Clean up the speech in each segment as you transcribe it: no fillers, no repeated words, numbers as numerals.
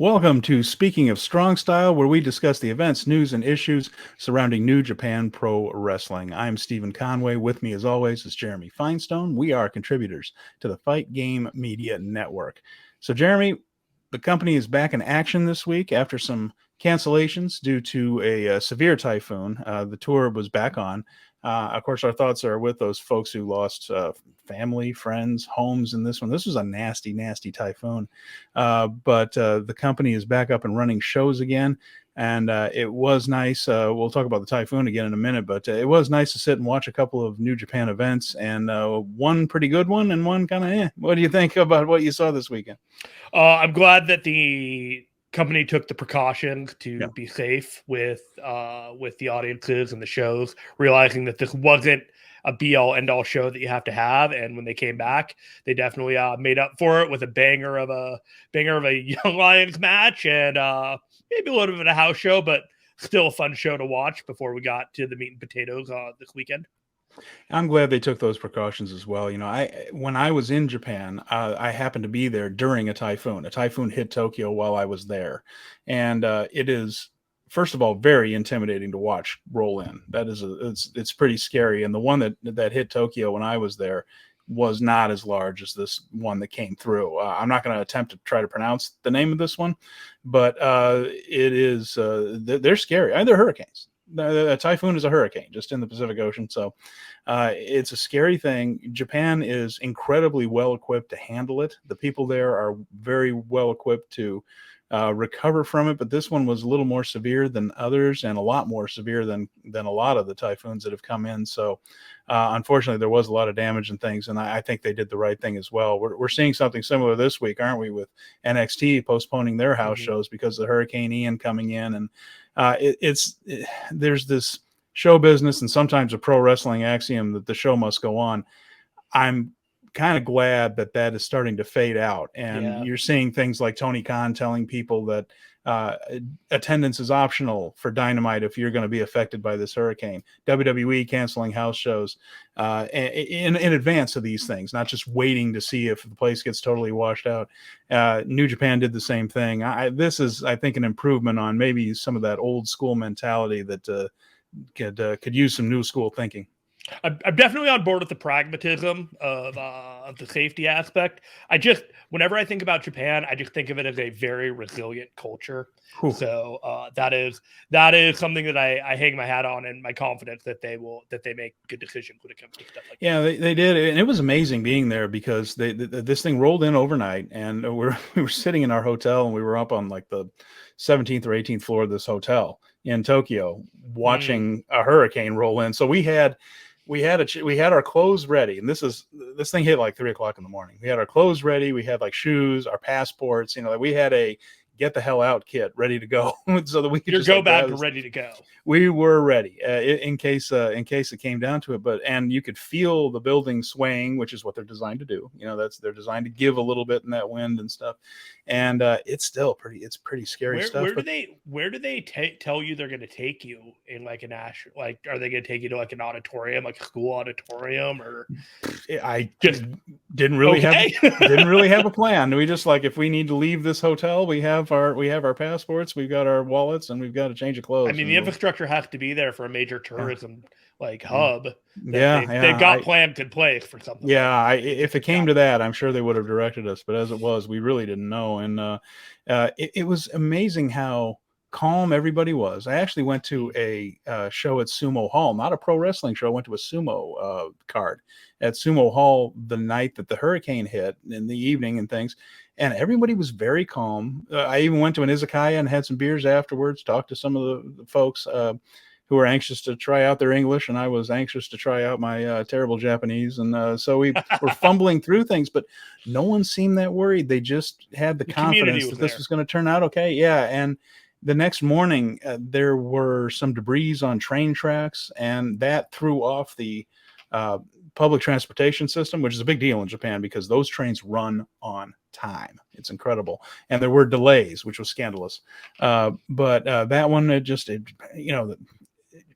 Welcome to Speaking of Strong Style, where we discuss the events, news, and issues surrounding New Japan Pro Wrestling. I'm Stephen Conway. With me, as always, is Jeremy Finestone. We are contributors to the Fight Game Media Network. So, Jeremy, the company is back in action this week after some cancellations due to a severe typhoon. The tour was back on. Of course, our thoughts are with those folks who lost family, friends, homes in this one. This was a nasty, nasty typhoon. But the company is back up and running shows again. And it was nice. We'll talk about the typhoon again in a minute, but it was nice to sit and watch a couple of New Japan events, and one pretty good one and one kind of What do you think about what you saw this weekend? I'm glad that the company took the precautions to be safe with the audiences and the shows, realizing that this wasn't a be-all end-all show that you have to have. And when they came back, they definitely made up for it with a banger of a Young Lions match and maybe a little bit of a house show, but still a fun show to watch before we got to the meat and potatoes this weekend. I'm glad they took those precautions as well. You know, when I was in Japan, I happened to be there during a typhoon. A typhoon hit Tokyo while I was there, and it is, first of all, very intimidating to watch roll in. That is it's pretty scary. And the one that hit Tokyo when I was there was not as large as this one that came through. I'm not going to attempt to try to pronounce the name of this one, but it is they're scary. They're hurricanes. A typhoon is a hurricane just in the Pacific Ocean. So it's a scary thing. Japan is incredibly well equipped to handle it. The people there are very well equipped to recover from it. But this one was a little more severe than others and a lot more severe than a lot of the typhoons that have come in. So unfortunately, there was a lot of damage and things. And I think they did the right thing as well. We're seeing something similar this week, aren't we, with NXT postponing their house shows because of Hurricane Ian coming in. And there's this show business and sometimes a pro wrestling axiom that the show must go on. I'm kind of glad that is starting to fade out, and you're seeing things like Tony Khan telling people that attendance is optional for Dynamite if you're going to be affected by this hurricane. WWE canceling house shows in advance of these things, not just waiting to see if the place gets totally washed out. New Japan did the same thing. This is, I think, an improvement on maybe some of that old school mentality that could use some new school thinking. I'm definitely on board with the pragmatism of the safety aspect. Whenever I think about Japan, I just think of it as a very resilient culture. Whew. So that is something that I hang my hat on, and my confidence that they make good decisions when it comes to stuff like that. Yeah, they did, and it was amazing being there because this thing rolled in overnight, and we were sitting in our hotel, and we were up on like the 17th or 18th floor of this hotel in Tokyo, watching a hurricane roll in. So we had our clothes ready, and this thing hit like 3:00 in the morning. We had our clothes ready. We had like shoes, our passports. Like we had a get the hell out kit ready to go, so that we could just go back and ready to go. We were ready in case it came down to it. And you could feel the building swaying, which is what they're designed to do. They're designed to give a little bit in that wind and stuff. And it's pretty scary stuff. Where do they tell you they're going to take you in like an like, are they going to take you to like an auditorium, like a school auditorium, or? I just didn't really have a plan. We just, like, if we need to leave this hotel, we have our passports, we've got our wallets, and we've got a change of clothes. I mean, the infrastructure has to be there for a major tourism hub. They've got plans in place for something. Yeah, if it came to that, I'm sure they would have directed us. But as it was, we really didn't know. And it was amazing how calm everybody was. I actually went to a show at Sumo Hall, not a pro wrestling show. I went to a sumo card at Sumo Hall the night that the hurricane hit in the evening and things. And everybody was very calm. I even went to an izakaya and had some beers afterwards, talked to some of the folks who were anxious to try out their English, and I was anxious to try out my terrible Japanese. And so we were fumbling through things, but no one seemed that worried. They just had the confidence that this was going to turn out okay. Yeah, and the next morning, there were some debris on train tracks, and that threw off the public transportation system, which is a big deal in Japan because those trains run on time. It's incredible. And there were delays, which was scandalous. But that one,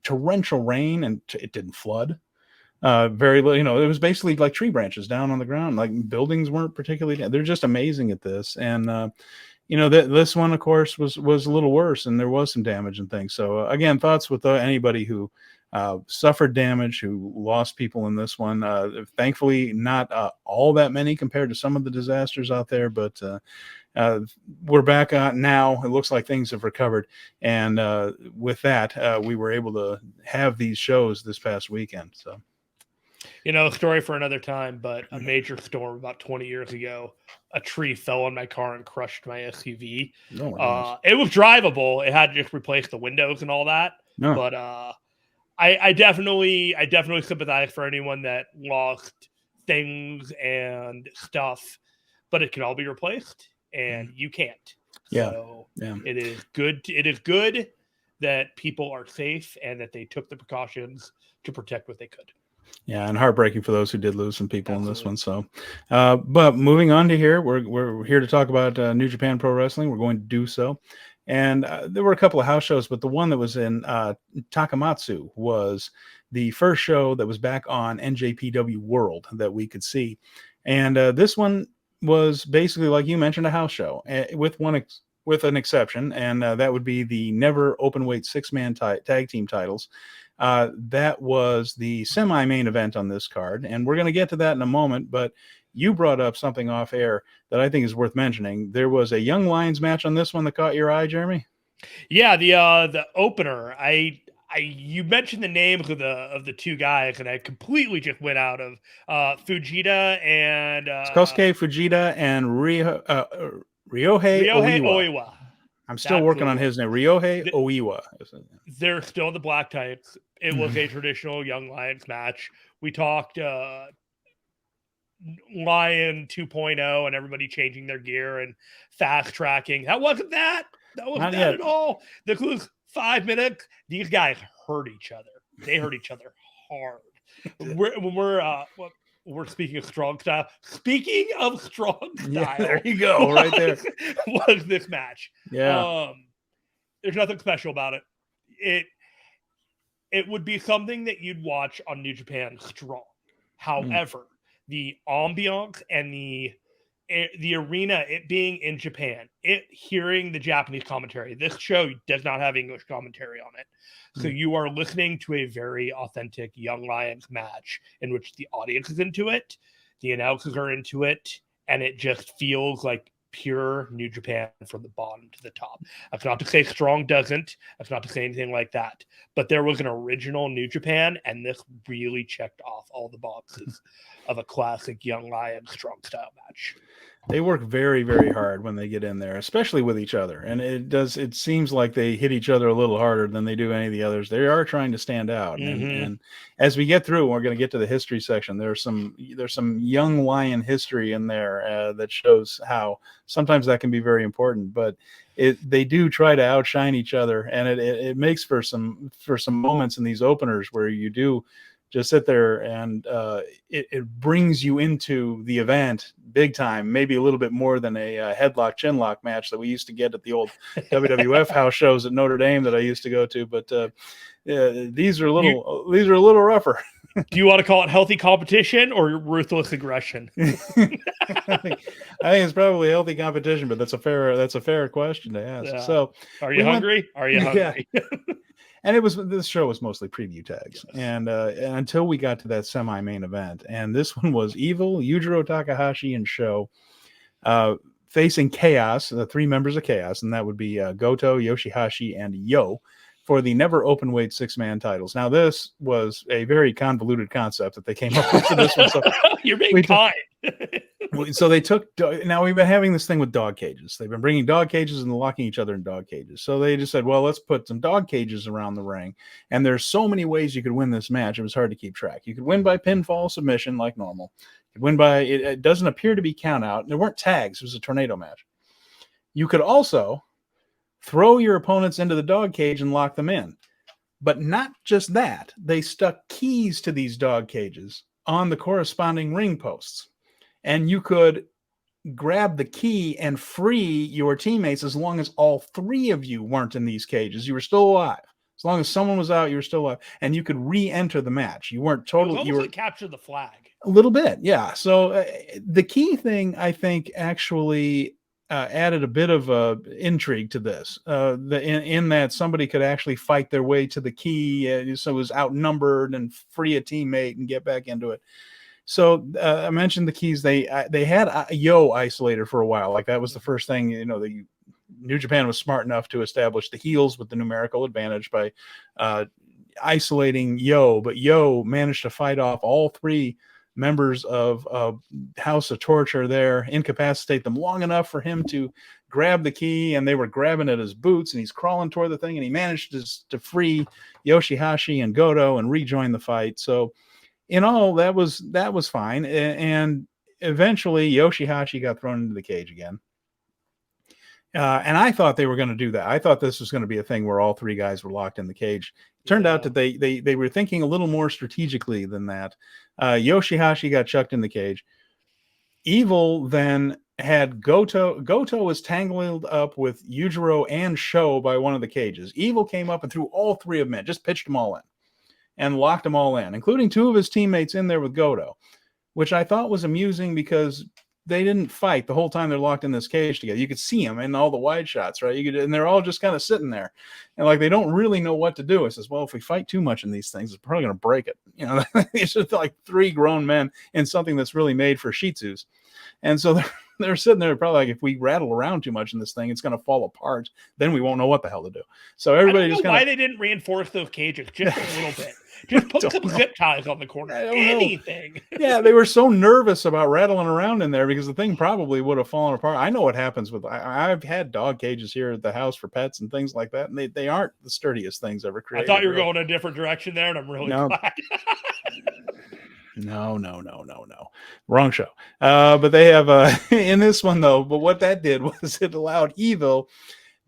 torrential rain, and it didn't flood. Very little, it was basically like tree branches down on the ground. Like buildings weren't particularly, they're just amazing at this. And this one, of course, was a little worse, and there was some damage and things. So again, thoughts with anybody who suffered damage, who lost people in this one. Thankfully, not all that many compared to some of the disasters out there, but we're back on now. It looks like things have recovered, and with that, we were able to have these shows this past weekend. So. A story for another time, but a major storm about 20 years ago, a tree fell on my car and crushed my SUV. It was drivable. It had to just replace the windows and all that. No. But I definitely sympathize for anyone that lost things and stuff, but it can all be replaced, and you can't. Yeah. So it is good. It is good that people are safe and that they took the precautions to protect what they could. Yeah, and heartbreaking for those who did lose some people in this one. So, but moving on to here, we're here to talk about New Japan Pro Wrestling. We're going to do so, and there were a couple of house shows, but the one that was in Takamatsu was the first show that was back on NJPW World that we could see, and this one was basically, like you mentioned, a house show with an exception, and that would be the never openweight 6-man tag team titles. That was the semi-main event on this card, and we're going to get to that in a moment, but you brought up something off air that I think is worth mentioning. There was a Young Lions match on this one that caught your eye, Jeremy? Yeah, the opener. You mentioned the names of the two guys, and I completely just went out of Fujita and Kosuke Fujita and Ryohei Oiwa. I'm still working on his name. Ryohei Oiwa. They're still the black tights. It was a traditional Young Lions match. We talked Lion 2.0 and everybody changing their gear and fast tracking. That wasn't that. That wasn't that at all. This was 5 minutes. These guys hurt each other. They hurt each other hard. We're speaking of strong style. Speaking of strong style, yeah, there you go, right there. Was this match? Yeah, there's nothing special about it. It would be something that you'd watch on New Japan Strong. However, the ambiance and the arena, it being in Japan, hearing the Japanese commentary. This show does not have English commentary on it. So you are listening to a very authentic Young Lions match in which the audience is into it, the announcers are into it, and it just feels like pure New Japan from the bottom to the top. That's not to say Strong doesn't. That's not to say anything like that. But there was an original New Japan, and this really checked off all the boxes of a classic Young Lions Strong style match. They work very, very hard when they get in there, especially with each other. And it seems like they hit each other a little harder than they do any of the others. They are trying to stand out. And as we get through, we're going to get to the history section. There's some Young Lion history in there that shows how sometimes that can be very important, but they do try to outshine each other. And it makes for some moments in these openers where you do just sit there and it brings you into the event big time, maybe a little bit more than a headlock chinlock match that we used to get at the old WWF house shows at Notre Dame that I used to go to. But these are a little rougher. Do you want to call it healthy competition or ruthless aggression? I think it's probably healthy competition, but that's a fair question to ask. Yeah. So, are you hungry? Are you hungry? Yeah. And this show was mostly preview tags, and until we got to that semi-main event, and this one was Evil, Yujiro Takahashi, and Sho facing Chaos, the 3 members of Chaos, and that would be Goto, Yoshihashi, and Yo, for the never openweight 6-man titles. Now, this was a very convoluted concept that they came up with for this one. So you're being kind. So they took. Now we've been having this thing with dog cages. They've been bringing dog cages and locking each other in dog cages. So they just said, well, let's put some dog cages around the ring. And there's so many ways you could win this match. It was hard to keep track. You could win by pinfall submission like normal. You could win by, it doesn't appear to be count out. There weren't tags. It was a tornado match. You could also throw your opponents into the dog cage and lock them in. But not just that. They stuck keys to these dog cages on the corresponding ring posts. And you could grab the key and free your teammates as long as all 3 of you weren't in these cages. You were still alive. As long as someone was out, you were still alive. And you could re-enter the match. You weren't totally... You were like capture the flag. A little bit, yeah. So the key thing, I think, actually added a bit of intrigue to this. In that somebody could actually fight their way to the key, so it was outnumbered and free a teammate and get back into it. So I mentioned the keys. They had Yo isolated for a while. Like that was the first thing. The New Japan was smart enough to establish the heels with the numerical advantage by isolating Yo, but Yo managed to fight off all three members of House of Torture there, incapacitate them long enough for him to grab the key, and they were grabbing at his boots, and he's crawling toward the thing, and he managed to free Yoshihashi and Goto and rejoin the fight. So in all, that was fine, and eventually Yoshihashi got thrown into the cage again. And I thought they were going to do that. I thought this was going to be a thing where all three guys were locked in the cage. Turned out that they were thinking a little more strategically than that. Yoshihashi got chucked in the cage. Evil then had Goto. Goto was tangled up with Yujiro and Sho by one of the cages. Evil came up and threw all three of them in, just pitched them all in and locked them all in, including two of his teammates in there with Goto, which I thought was amusing because they didn't fight the whole time they're locked in this cage together. You could see them in all the wide shots, right? And they're all just kind of sitting there, and like they don't really know what to do. It says, well, if we fight too much in these things, it's probably going to break it. It's just like three grown men in something that's really made for Shih Tzus, and so they're sitting there probably like, if we rattle around too much in this thing, it's going to fall apart. Then we won't know what the hell to do. So everybody just why they didn't reinforce those cages just a little bit. Just put some zip ties on the corner. Anything. Yeah, they were so nervous about rattling around in there because the thing probably would have fallen apart. I know what happens with. I've had dog cages here at the house for pets and things like that, and they aren't the sturdiest things ever created. I thought you were going a different direction there, and I'm really glad. No. Wrong show. But they have in this one though. But what that did was it allowed Evil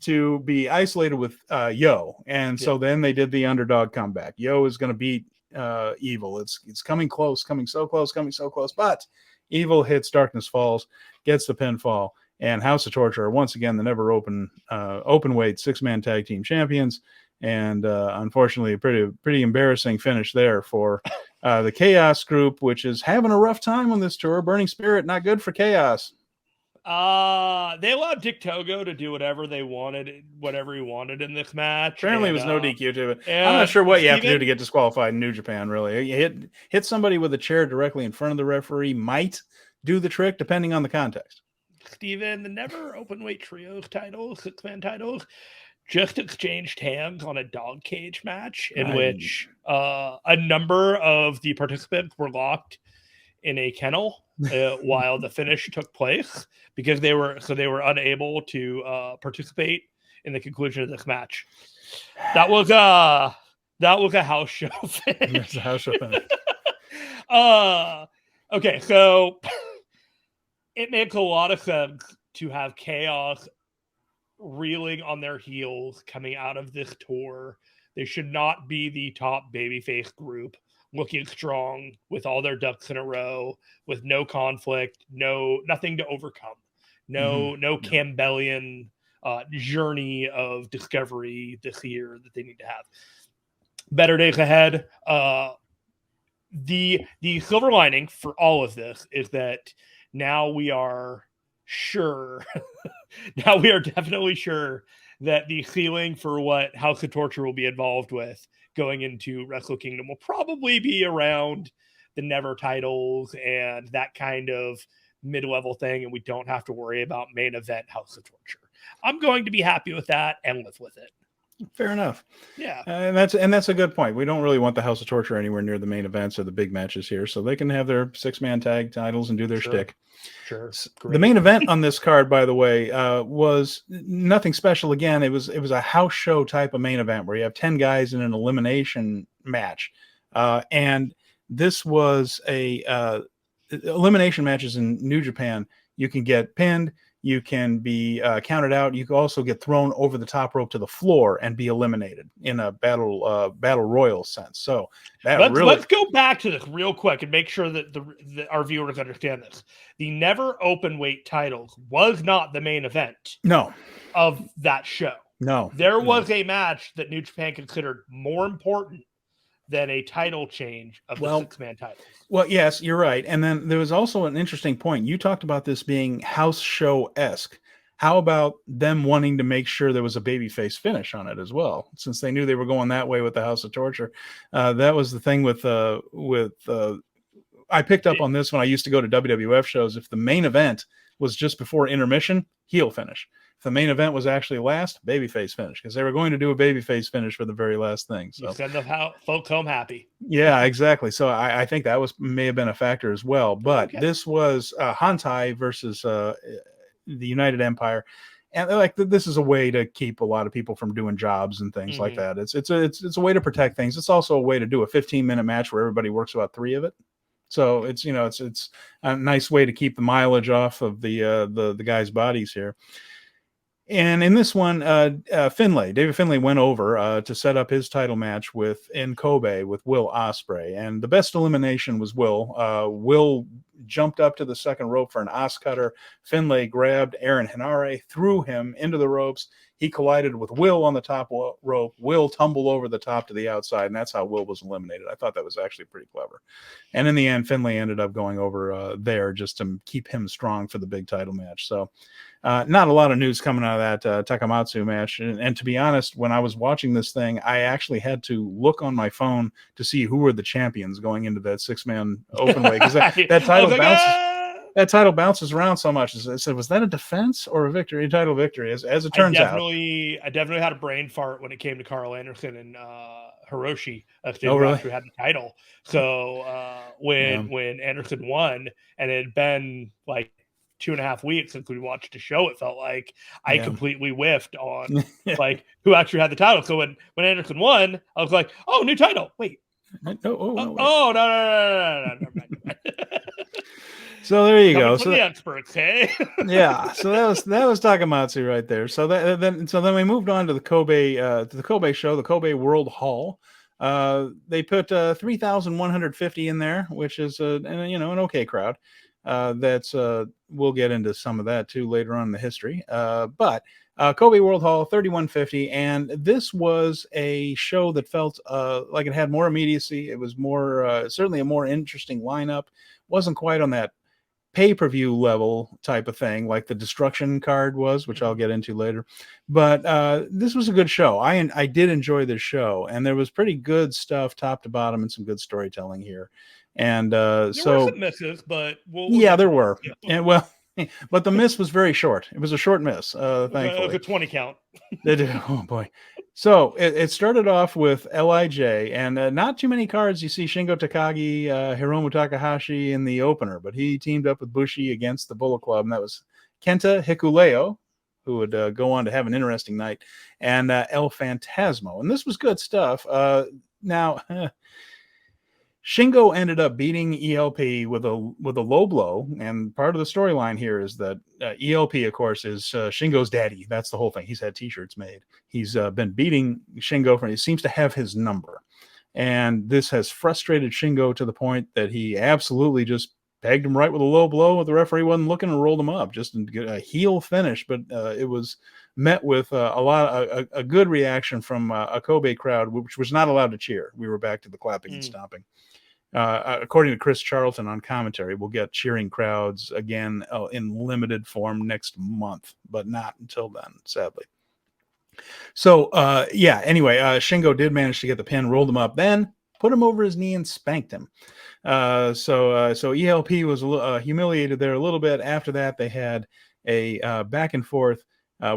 to be isolated with Yo, and so then they did the underdog comeback. Yo is going to beat Evil. It's coming close, coming so close, but Evil hits Darkness Falls, gets the pinfall, and House of Torture are once again the never open weight 6-man tag team champions. And unfortunately, a pretty embarrassing finish there for the Chaos group, which is having a rough time on this tour. Burning Spirit, not good for Chaos. They allowed Dick Togo to do whatever he wanted in this match. Apparently, it was no DQ to it. I'm not sure what you have to do to get disqualified in New Japan. Really, you hit somebody with a chair directly in front of the referee might do the trick, depending on the context. Steven, the never openweight trios titles, 6-man titles, just exchanged hands on a dog cage match in which a number of the participants were locked in a kennel while the finish took place because they were unable to participate in the conclusion of this match. That was a house show finish. It's a house show finish. Okay, so it makes a lot of sense to have Chaos reeling on their heels coming out of this tour. They should not be the top babyface group, looking strong with all their ducks in a row, with no conflict, nothing to overcome, no Campbellian journey of discovery this year that they need to have. Better days ahead. The silver lining for all of this is that now we are sure, now we are definitely sure that the ceiling for what House of Torture will be involved with going into Wrestle Kingdom will probably be around the Never titles and that kind of mid-level thing, and we don't have to worry about main event House of Torture. I'm going to be happy with that and live with it. Fair enough. Yeah. And that's a good point. We don't really want the House of Torture anywhere near the main events or the big matches here, so they can have their 6-man tag titles and do their shtick. Sure. The main event on this card, by the way, was nothing special. Again, it was a house show type of main event where you have 10 guys in an elimination match. And this was a elimination matches in New Japan. You can get pinned. You can be counted out. You can also get thrown over the top rope to the floor and be eliminated in a battle royal sense. So let's go back to this real quick and make sure that our viewers understand this. The never open weight titles was not the main event. No. Of that show. No. There was a match that New Japan considered more important than a title change of the 6-man titles. Well, yes, you're right. And then there was also an interesting point. You talked about this being house show-esque. how about them wanting to make sure there was a babyface finish on it as well, since they knew they were going that way with the House of Torture? That was the thing with I picked up on this when I used to go to WWF shows. If the main event was just before intermission, heel finish. If the main event was actually last, babyface finish, because they were going to do a babyface finish for the very last thing. So you send the folks home happy. Yeah, exactly. So I think that may have been a factor as well. But this was Hantai versus the United Empire, and like this is a way to keep a lot of people from doing jobs and things like that. It's a way to protect things. It's also a way to do a 15-minute match where everybody works about 3 of it. So it's it's a nice way to keep the mileage off of the guys' bodies here. And in this one, David Finlay went over to set up his title match in Kobe with Will Ospreay. And the best elimination was Will. Will jumped up to the second rope for an Os cutter. Finlay grabbed Aaron Henare, threw him into the ropes. He collided with Will on the top rope. Will tumbled over the top to the outside, and that's how Will was eliminated. I thought that was actually pretty clever. And in the end, Finlay ended up going over there just to keep him strong for the big title match. So not a lot of news coming out of that Takamatsu match. And to be honest, when I was watching this thing, I actually had to look on my phone to see who were the champions going into that 6-man open weight, because that title bounces. That title bounces around so much. I said, was that a defense or a victory? A title victory, as it turns out. I definitely had a brain fart when it came to Carl Anderson and Hiroshi. Really? Who had the title. So when Anderson won, and it had been like 2.5 weeks since we watched the show, it felt like I completely whiffed on like who actually had the title. So when Anderson won, I was like, oh, new title. Wait. No. So there you go. So the experts, hey. Yeah. So that was Takamatsu right there. So then we moved on to the Kobe show, the Kobe World Hall. They put 3,150 in there, which is an okay crowd. We'll get into some of that too later on in the history. But Kobe World Hall 3,150, and this was a show that felt like it had more immediacy. It was more certainly a more interesting lineup. Wasn't quite on that pay-per-view level type of thing like the Destruction card was, which I'll get into later. But this was a good show. I did enjoy this show, and there was pretty good stuff top to bottom and some good storytelling here. And there were some misses, but there were. Yeah. And but the miss was very short. It was a short miss, thankfully. It was a 20 count. They did. Oh boy. So it started off with LIJ, and not too many cards. You see Shingo Takagi, Hiromu Takahashi in the opener, but he teamed up with Bushi against the Bullet Club, and that was Kenta Hikuleo, who would go on to have an interesting night, and El Phantasmo. And this was good stuff. Now, Shingo ended up beating ELP with a low blow, and part of the storyline here is that ELP, of course, is Shingo's daddy. That's the whole thing. He's had T-shirts made. He's been beating Shingo he seems to have his number, and this has frustrated Shingo to the point that he absolutely just pegged him right with a low blow. The referee wasn't looking and rolled him up just to get a heel finish, but it was met with a good reaction from a Kobe crowd, which was not allowed to cheer. We were back to the clapping and stomping. According to Chris Charlton on commentary, we'll get cheering crowds again in limited form next month, but not until then, sadly. So, anyway, Shingo did manage to get the pin, rolled him up, then put him over his knee and spanked him. So ELP was humiliated there a little bit. After that, they had a back and forth,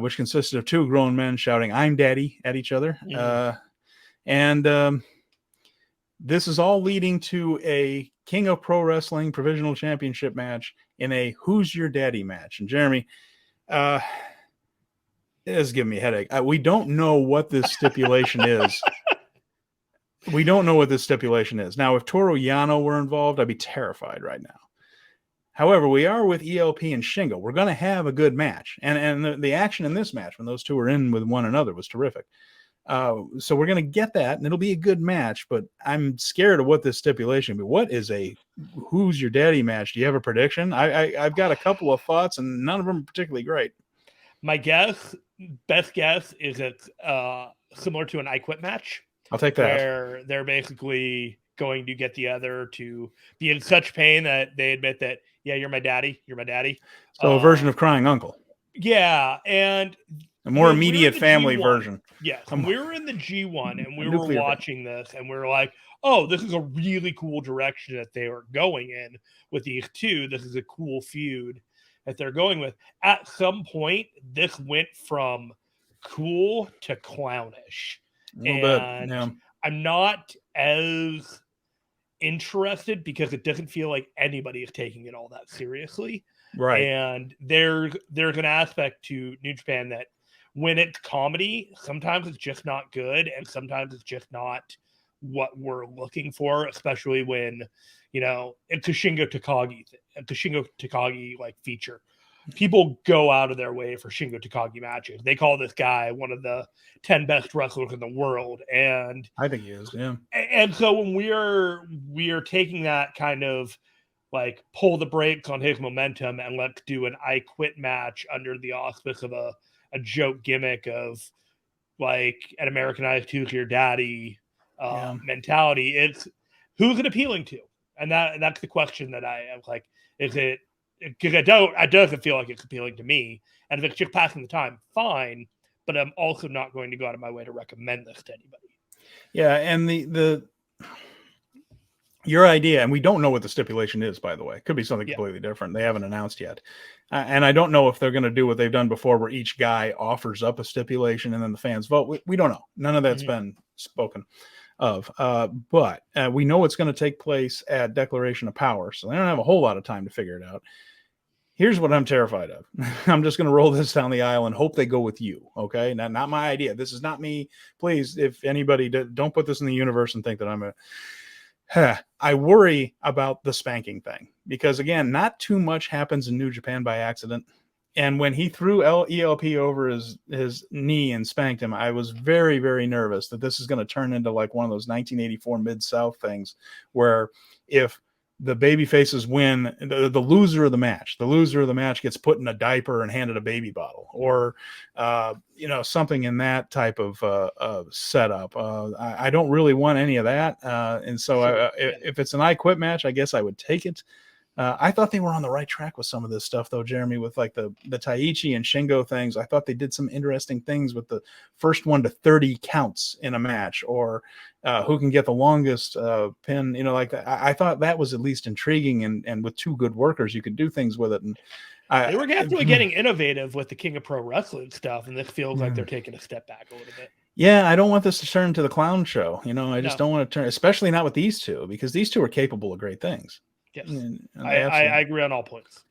which consisted of 2 grown men shouting, "I'm daddy" at each other. This is all leading to a King of Pro Wrestling Provisional Championship match in a Who's Your Daddy match. And Jeremy, it is giving me a headache. We don't know what this stipulation is. We don't know what this stipulation is. Now, if Toro Yano were involved, I'd be terrified right now. However, we are with ELP and Shingo. We're going to have a good match. And the action in this match, when those two were in with one another, was terrific. So we're going to get that, and it'll be a good match, but I'm scared of what this stipulation will be. What is a Who's Your Daddy match? Do you have a prediction? I've got a couple of thoughts, and none of them are particularly great. My best guess is it's similar to an I Quit match. I'll take that. Where they're basically going to get the other to be in such pain that they admit that, yeah, you're my daddy. So a version of Crying Uncle. Yeah, and a more when we were in immediate the family G1, version. yes, when we were in the G1 and we were nuclear family. watching this, and we were like, "Oh, this is a really cool direction that they are going in with these two. This is a cool feud that they're going with." At some point, this went from cool to clownish, A little bit, and yeah. I'm not as interested because it doesn't feel like anybody is taking it all that seriously. Right. And there's an aspect to New Japan that when it's comedy, sometimes it's just not good, and sometimes it's just not what we're looking for, especially when, you know, it's a Shingo Takagi like feature. People go out of their way for Shingo Takagi matches. They call this guy one of the 10 best wrestlers in the world. And I think he is, yeah. And so when we are taking that kind of like pull the brakes on his momentum and let's do an I quit match under the auspice of a joke gimmick of like an Americanized Who's Your Daddy mentality, it's who's it appealing to? And that's the question that I am like, is it, because I doesn't feel like it's appealing to me. And if it's just passing the time, fine. But I'm also not going to go out of my way to recommend this to anybody. Yeah, and the your idea, and we don't know what the stipulation is, by the way. It could be something completely different. They haven't announced yet. And I don't know if they're going to do what they've done before, where each guy offers up a stipulation and then the fans vote. We don't know. None of that's been spoken of. But we know it's going to take place at Declaration of Power, so they don't have a whole lot of time to figure it out. Here's what I'm terrified of. I'm just going to roll this down the aisle and hope they go with you. Okay. Not my idea. This is not me. Please, if anybody don't put this in the universe and think that I'm I worry about the spanking thing because, again, not too much happens in New Japan by accident. And when he threw ELP over his knee and spanked him, I was very, very nervous that this is going to turn into like one of those 1984 Mid-South things where if the baby faces win, the loser of the match gets put in a diaper and handed a baby bottle, or something in that type of setup. I don't really want any of that, and so if it's an I Quit match, I guess I would take it. I thought they were on the right track with some of this stuff, though, Jeremy, with like the Taichi and Shingo things. I thought they did some interesting things with the first 1 to 30 counts in a match, or who can get the longest pin, like that. I thought that was at least intriguing, and with two good workers, you could do things with it. And they were definitely getting innovative with the King of Pro Wrestling stuff, and this feels like they're taking a step back a little bit. Yeah, I don't want this to turn into the clown show. I just don't want to turn, especially not with these two, because these two are capable of great things. Yes, I agree on all points.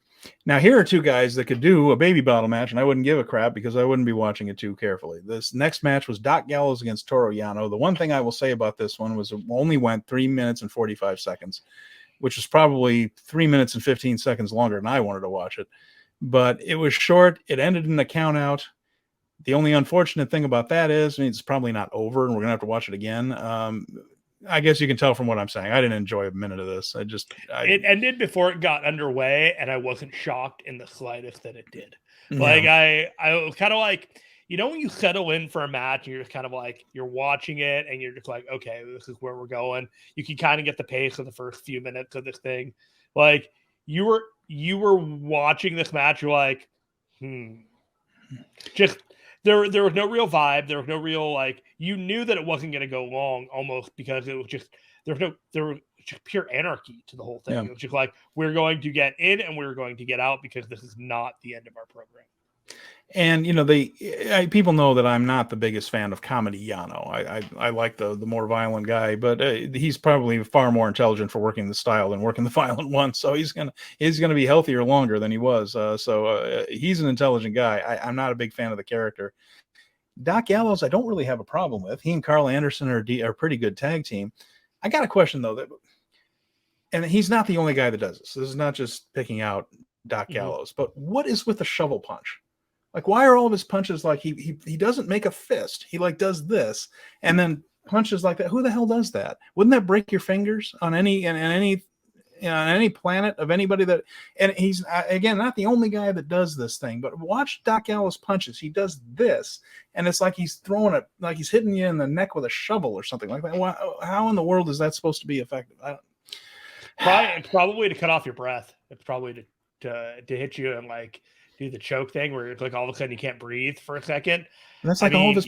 Now, here are two guys that could do a baby bottle match, and I wouldn't give a crap because I wouldn't be watching it too carefully. This next match was Doc Gallows against Toro Yano. The one thing I will say about this one was it only went 3 minutes and 45 seconds, which was probably 3 minutes and 15 seconds longer than I wanted to watch it. But it was short. It ended in a count out. The only unfortunate thing about that is, it's probably not over, and we're going to have to watch it again. I guess you can tell from what I'm saying. I didn't enjoy a minute of this. It ended before it got underway, and I wasn't shocked in the slightest that it did. Yeah. Like I was kind of like, when you settle in for a match, you're just kind of like, you're watching it, and you're just like, okay, this is where we're going. You can kind of get the pace of the first few minutes of this thing. Like you were watching this match, you're like, just. There was no real vibe. There was no real, you knew that it wasn't going to go long almost because it was just, there was just pure anarchy to the whole thing. Yeah. It was just like, we're going to get in and we're going to get out because this is not the end of our program. And, people know that I'm not the biggest fan of comedy Yano. I like the more violent guy, but he's probably far more intelligent for working the style than working the violent one. So he's gonna be healthier longer than he was. So he's an intelligent guy. I'm not a big fan of the character. Doc Gallows, I don't really have a problem with. He and Carl Anderson are a pretty good tag team. I got a question though, and he's not the only guy that does this. This is not just picking out Doc Gallows, but what is with the shovel punch? Like, why are all of his punches like he doesn't make a fist? He does this and then punches like that. Who the hell does that? Wouldn't that break your fingers on any planet of anybody that? And he's again not the only guy that does this thing. But watch Doc Gallows punches. He does this, and it's like he's throwing it, like he's hitting you in the neck with a shovel or something like that. How in the world is that supposed to be effective? It's probably to cut off your breath. It's probably to hit you and do the choke thing where like all of a sudden you can't breathe for a second. And that's like all of his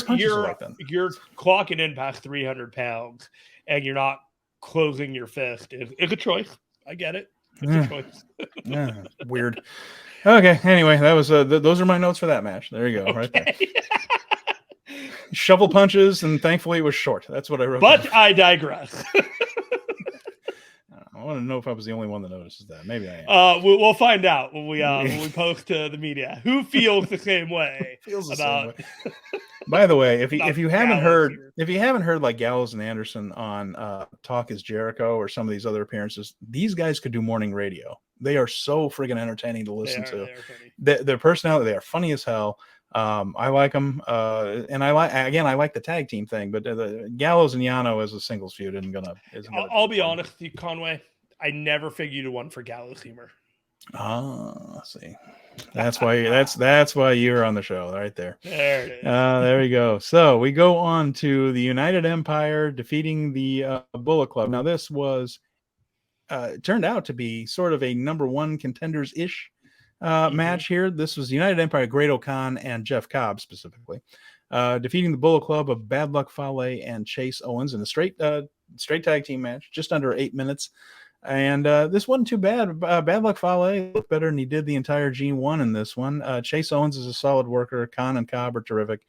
punches are like that. You're clocking in past 300 pounds and you're not closing your fist. It's a choice. I get it. It's a choice. Yeah, weird. Okay. Anyway, that was those are my notes for that match. There you go, right there. Shovel punches, and thankfully it was short. That's what I wrote. But I digress. I want to know if I was the only one that notices that. Maybe I am. We'll find out when we post to the media who feels the same way. Feels the same way. By the way, if you haven't heard like Gallows and Anderson on Talk Is Jericho or some of these other appearances, these guys could do morning radio. They are so friggin' entertaining to listen to. Their personality, they are funny as hell. I like them, and I like the tag team thing. But the Gallows and Yano as a singles feud isn't gonna. I'll be honest with you, Conway. I never figured you'd want for Gallows humor. See, that's why you're on the show right there. There it is. There we go. So we go on to the United Empire defeating the Bullet Club. Now this was turned out to be sort of a number one contenders ish match here. This was United Empire, Great O'Khan, and Jeff Cobb specifically defeating the Bullet Club of Bad Luck Fale and Chase Owens in a straight tag team match, just under 8 minutes. And this wasn't too bad. Bad Luck Fale looked better than he did the entire G1 in this one. Chase Owens is a solid worker. Khan and Cobb are terrific.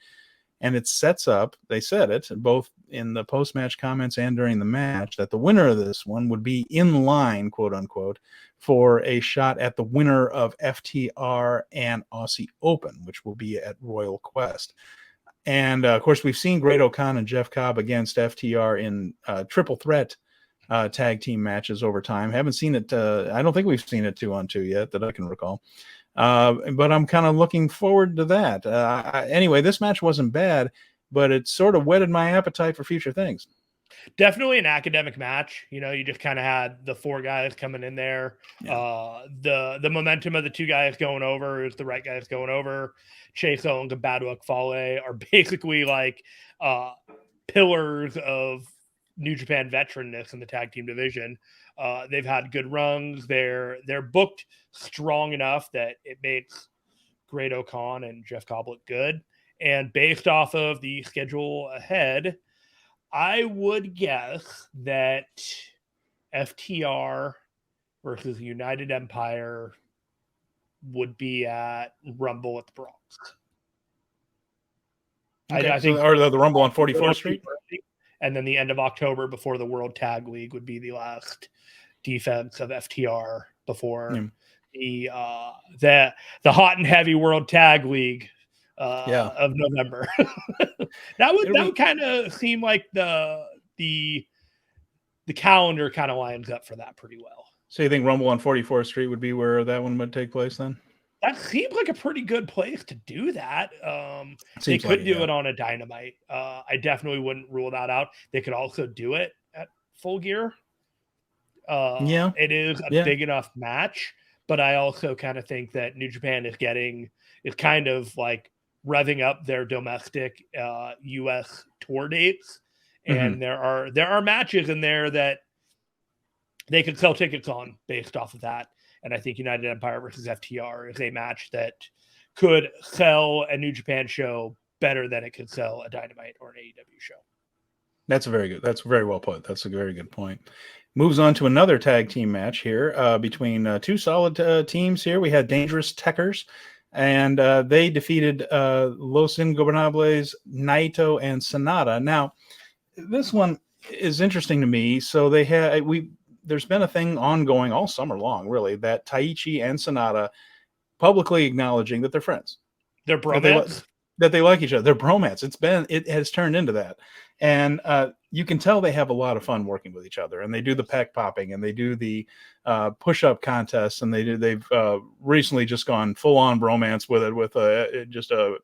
And it sets up, they said it, both in the post-match comments and during the match, that the winner of this one would be in line, quote unquote, for a shot at the winner of FTR and Aussie Open, which will be at Royal Quest. And, of course, we've seen Great O'Khan and Jeff Cobb against FTR in triple threat tag team matches over time. Haven't seen it. I don't think we've seen it 2-on-2 yet that I can recall. But I'm kind of looking forward to that. Anyway, this match wasn't bad, but it sort of whetted my appetite for future things. Definitely an academic match. You know, you just kind of had the four guys coming in there. Yeah. The momentum of the two guys going over is the right guys going over. Chase Owens and Bad Luck Fale are basically like pillars of New Japan veteranness in the tag team division. They've had good runs. They're booked strong enough that it makes Great O'Khan and Jeff Cobb look good. And based off of the schedule ahead, I would guess that FTR versus United Empire would be at Rumble at the Bronx. Okay, I think, or the Rumble on 44th Street. And then the end of October before the World Tag League would be the last defense of FTR before the hot and heavy World Tag League of November. that would kind of seem like the calendar kind of lines up for that pretty well. So you think Rumble on 44th Street would be where that one would take place then? That seems like a pretty good place to do that. They could do it on a Dynamite. I definitely wouldn't rule that out. They could also do it at Full Gear. It is a big enough match, but I also kind of think that New Japan is kind of like revving up their domestic U.S. tour dates, and there are matches in there that they could sell tickets on based off of that. And I think United Empire versus FTR is a match that could sell a New Japan show better than it could sell a Dynamite or an AEW show. That's very well put. That's a very good point. Moves on to another tag team match here between two solid teams here. We had Dangerous Techers, and they defeated Los Ingobernables, Naito, and Sonata. Now, this one is interesting to me. So there's been a thing ongoing all summer long, really, that Taichi and Sonata publicly acknowledging that they're friends. They're bromance. That they like each other. They're bromance. It has turned into that. And you can tell they have a lot of fun working with each other. And they do the pec popping, and they do the push-up contests, and they've recently just gone full-on bromance with it, with just a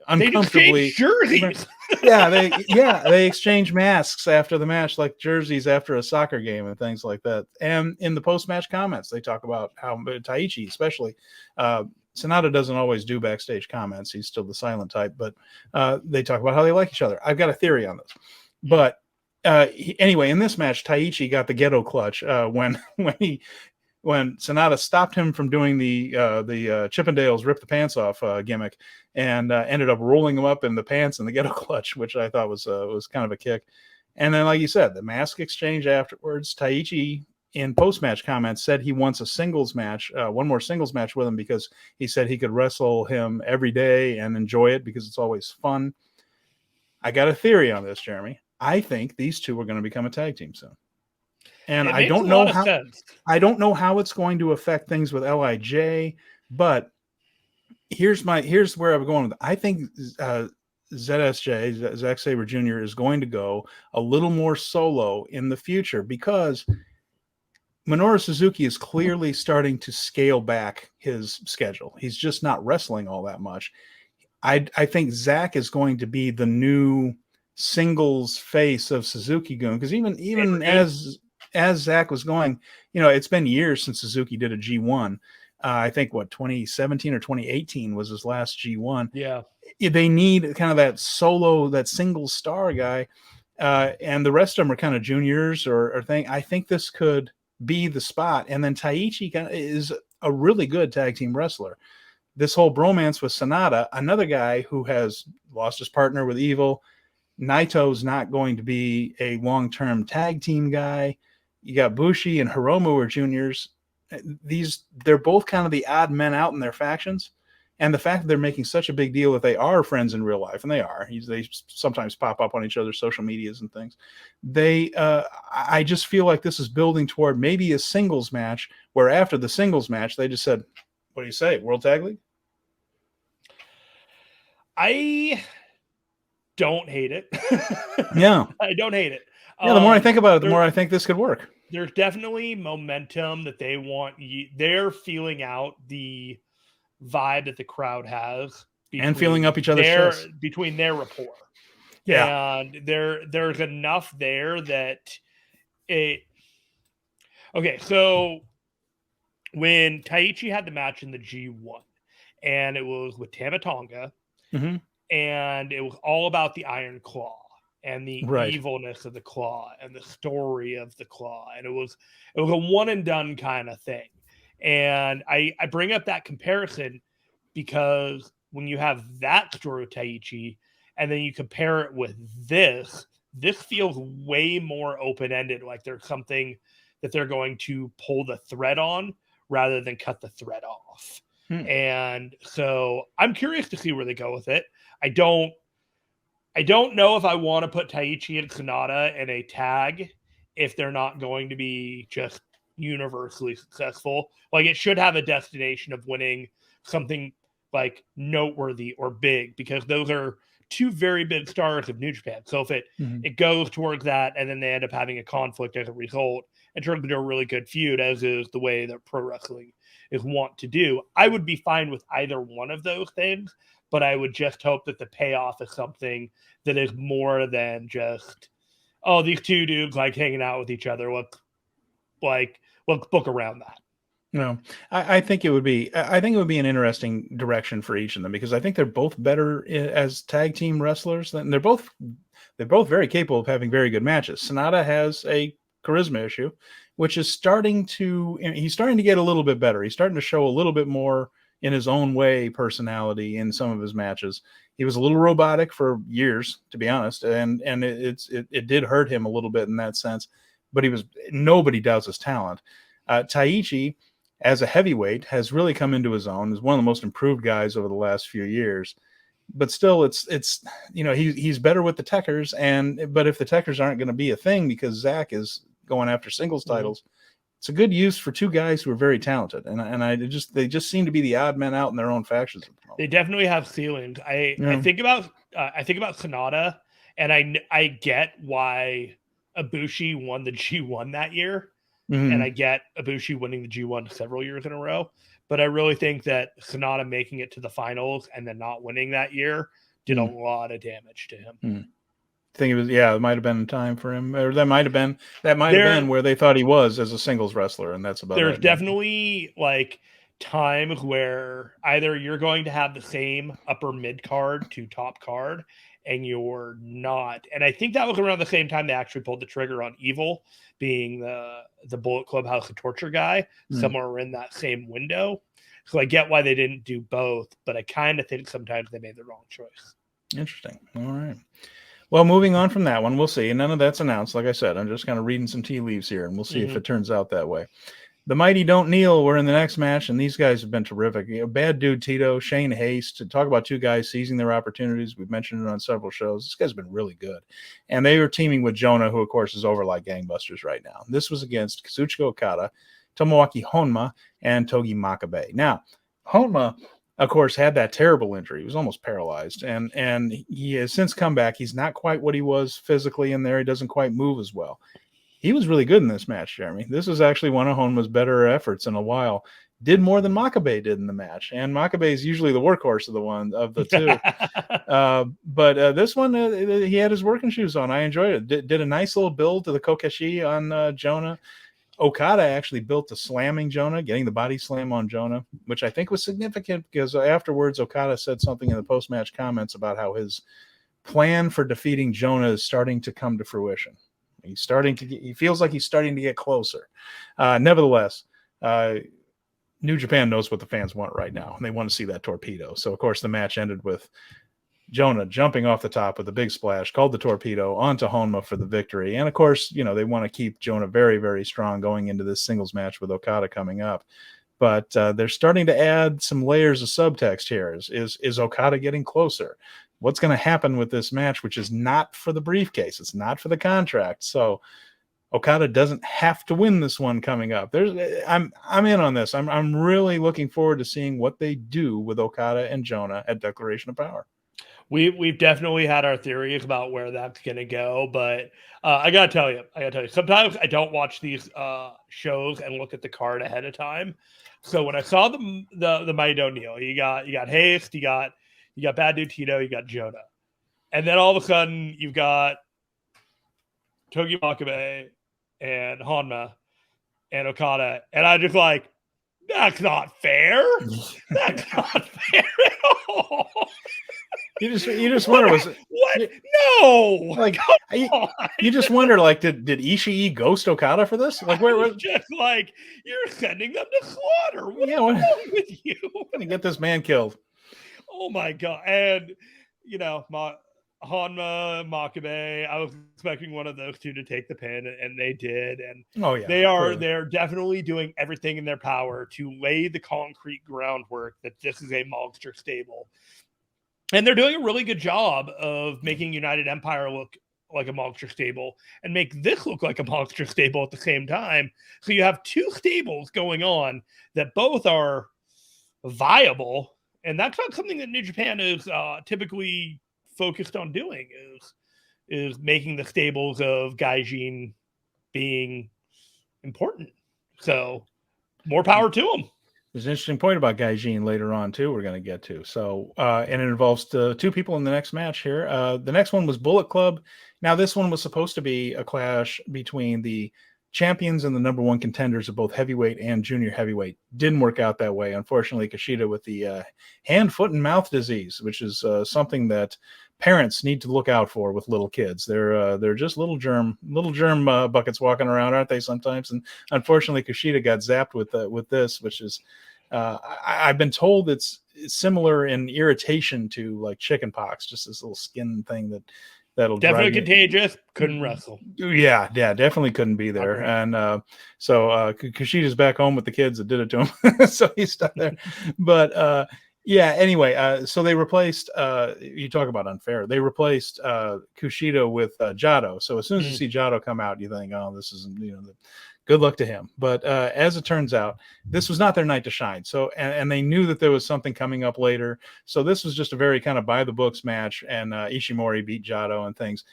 uncomfortably jerseys. They exchange masks after the match, like jerseys after a soccer game and things like that. And in the post-match comments, they talk about how Taichi, especially, Sonata doesn't always do backstage comments. He's still the silent type, but they talk about how they like each other. I've got a theory on this, but anyway, in this match, Taichi got the ghetto clutch when he when Sonata stopped him from doing the Chippendales rip the pants off gimmick, and ended up rolling him up in the pants in the ghetto clutch, which I thought was kind of a kick. And then, like you said, the mask exchange afterwards. Taichi, in post-match comments, said he wants a singles match, one more singles match with him, because he said he could wrestle him every day and enjoy it because it's always fun. I got a theory on this, Jeremy. I think these two are going to become a tag team soon. And I don't know how it's going to affect things with LIJ, but here's where I'm going with it. I think ZSJ, Zack Sabre Jr., is going to go a little more solo in the future, because Minoru Suzuki is clearly starting to scale back his schedule. He's just not wrestling all that much. I think Zack is going to be the new singles face of Suzuki-gun, because even as Zack was going, it's been years since Suzuki did a G1. I think 2017 or 2018 was his last G1. Yeah. They need kind of that solo, that single star guy. And the rest of them are kind of juniors or thing. I think this could be the spot. And then Taichi is a really good tag team wrestler. This whole bromance with Sonata, another guy who has lost his partner with Evil. Naito's not going to be a long-term tag team guy. You got Bushi and Hiromu are juniors. They're both kind of the odd men out in their factions. And the fact that they're making such a big deal that they are friends in real life, and they are. They sometimes pop up on each other's social medias and things. I just feel like this is building toward maybe a singles match, where after the singles match, they just said, what do you say, World Tag League? I don't hate it. Yeah. I don't hate it. Yeah, the more I think about it, the more I think this could work. There's definitely momentum that they want. They're feeling out the vibe that the crowd has, and feeling up each other's chests between their rapport. Yeah, and there's enough there that it. Okay, so when Taichi had the match in the G1, and it was with Tama Tonga, mm-hmm. and it was all about the Iron Claw and the evilness of the claw and the story of the claw, and it was a one and done kind of thing. And I bring up that comparison because when you have that story of Taichi and then you compare it with this feels way more open-ended, like there's something that they're going to pull the thread on rather than cut the thread off. And so I'm curious to see where they go with it. I don't know if I want to put Taichi and Sonata in a tag if they're not going to be just universally successful. Like, it should have a destination of winning something like noteworthy or big, because those are two very big stars of New Japan. So if it goes towards that and then they end up having a conflict as a result, it turns into a really good feud, as is the way that pro wrestling is wont to do, I would be fine with either one of those things. But I would just hope that the payoff is something that is more than just, oh, these two dudes like hanging out with each other. Let's book around that. No, I think it would be. I think it would be an interesting direction for each of them, because I think they're both better as tag team wrestlers. They're both very capable of having very good matches. Sonata has a charisma issue, which is starting to. He's starting to get a little bit better. He's starting to show a little bit more in his own way personality in some of his matches. He was a little robotic for years, to be honest, and it did hurt him a little bit in that sense. But nobody doubts his talent. Taichi, as a heavyweight, has really come into his own. Is one of the most improved guys over the last few years. But still, it's he's better with the techers, but if the techers aren't going to be a thing because Zack is going after singles titles, it's a good use for two guys who are very talented, and they just seem to be the odd men out in their own factions at the moment. They definitely have ceilings. I think about Sonata, and I get why Ibushi won the G1 that year, and I get Ibushi winning the G1 several years in a row. But I really think that Sonata making it to the finals and then not winning that year did a lot of damage to him. I think it might have been time for him, or that might have been where they thought he was as a singles wrestler, and that's about it. There's definitely like times where either you're going to have the same upper mid card to top card and you're not. And I think that was around the same time they actually pulled the trigger on Evil being the Bullet Club House of Torture guy, somewhere in that same window. So I get why they didn't do both, but I kind of think sometimes they made the wrong choice. Interesting. All right. Well, moving on from that one, we'll see. And none of that's announced. Like I said, I'm just kind of reading some tea leaves here, and we'll see if it turns out that way. The Mighty Don't Kneel were in the next match, and these guys have been terrific. Bad Dude Tito, Shane Haste, to talk about two guys seizing their opportunities. We've mentioned it on several shows. This guy's been really good. And they were teaming with Jonah, who, of course, is over like gangbusters right now. This was against Kazuchika Okada, Tomoaki Honma, and Togi Makabe. Now, Honma, of course, had that terrible injury. He was almost paralyzed. And he has since come back. He's not quite what he was physically in there. He doesn't quite move as well. He was really good in this match, Jeremy. This was actually one of Honma's better efforts in a while. Did more than Makabe did in the match. And Makabe is usually the workhorse of the two. But this one, he had his working shoes on. I enjoyed it. Did a nice little build to the Kokeshi on Jonah. Okada actually built the slamming Jonah, getting the body slam on Jonah, which I think was significant because afterwards Okada said something in the post-match comments about how his plan for defeating Jonah is starting to come to fruition. He feels like he's starting to get closer. Nevertheless, New Japan knows what the fans want right now, and they want to see that torpedo. So, of course, the match ended with Jonah jumping off the top with a big splash, called the torpedo onto Honma for the victory. And, of course, they want to keep Jonah very, very strong going into this singles match with Okada coming up. But they're starting to add some layers of subtext here. Is Okada getting closer? What's going to happen with this match, which is not for the briefcase. It's not for the contract. So Okada doesn't have to win this one coming up. I'm in on this. I'm really looking forward to seeing what they do with Okada and Jonah at Declaration of Power. We've definitely had our theories about where that's going to go, but I gotta tell you, sometimes I don't watch these shows and look at the card ahead of time. So when I saw the Mighty Don't Kneel, you got Haste, you got Bad Dude Tito, you got Jonah, and then all of a sudden you've got Togi Makabe and Honma and Okada, and I just like, that's not fair. That's not fair at all. You just wonder, was it what? No, like you just wonder, like, did Ishii ghost Okada for this? Like, where just like you're sending them to slaughter? What's wrong with you? Gonna get this man killed. Oh my god! And Honma, Makabe, I was expecting one of those two to take the pin, and they did. And they're definitely doing everything in their power to lay the concrete groundwork that this is a monster stable. And they're doing a really good job of making United Empire look like a monster stable and make this look like a monster stable at the same time. So you have two stables going on that both are viable. And that's not something that New Japan is typically focused on doing, is making the stables of Gaijin being important. So more power to them. There's an interesting point about Gaijin later on, too, we're going to get to. So, and it involves two people in the next match here. The next one was Bullet Club. Now, this one was supposed to be a clash between the champions and the number one contenders of both heavyweight and junior heavyweight. Didn't work out that way. Unfortunately, Kushida with the hand, foot, and mouth disease, which is something that parents need to look out for with little kids. They're just little germ buckets walking around, aren't they? Sometimes, and unfortunately, Kushida got zapped with this, which is I've been told it's similar in irritation to like chicken pox, just this little skin thing that'll definitely contagious. Couldn't wrestle. Yeah, definitely couldn't be there. Okay. And so Kushida's back home with the kids that did it to him, so he's stuck there. But yeah, anyway, so they replaced, you talk about unfair, they replaced Kushida with Jado. So as soon as you see Jado come out, you think, oh, this is, good luck to him. But as it turns out, this was not their night to shine. So, and they knew that there was something coming up later. So this was just a very kind of by the books match, and Ishimori beat Jado and things.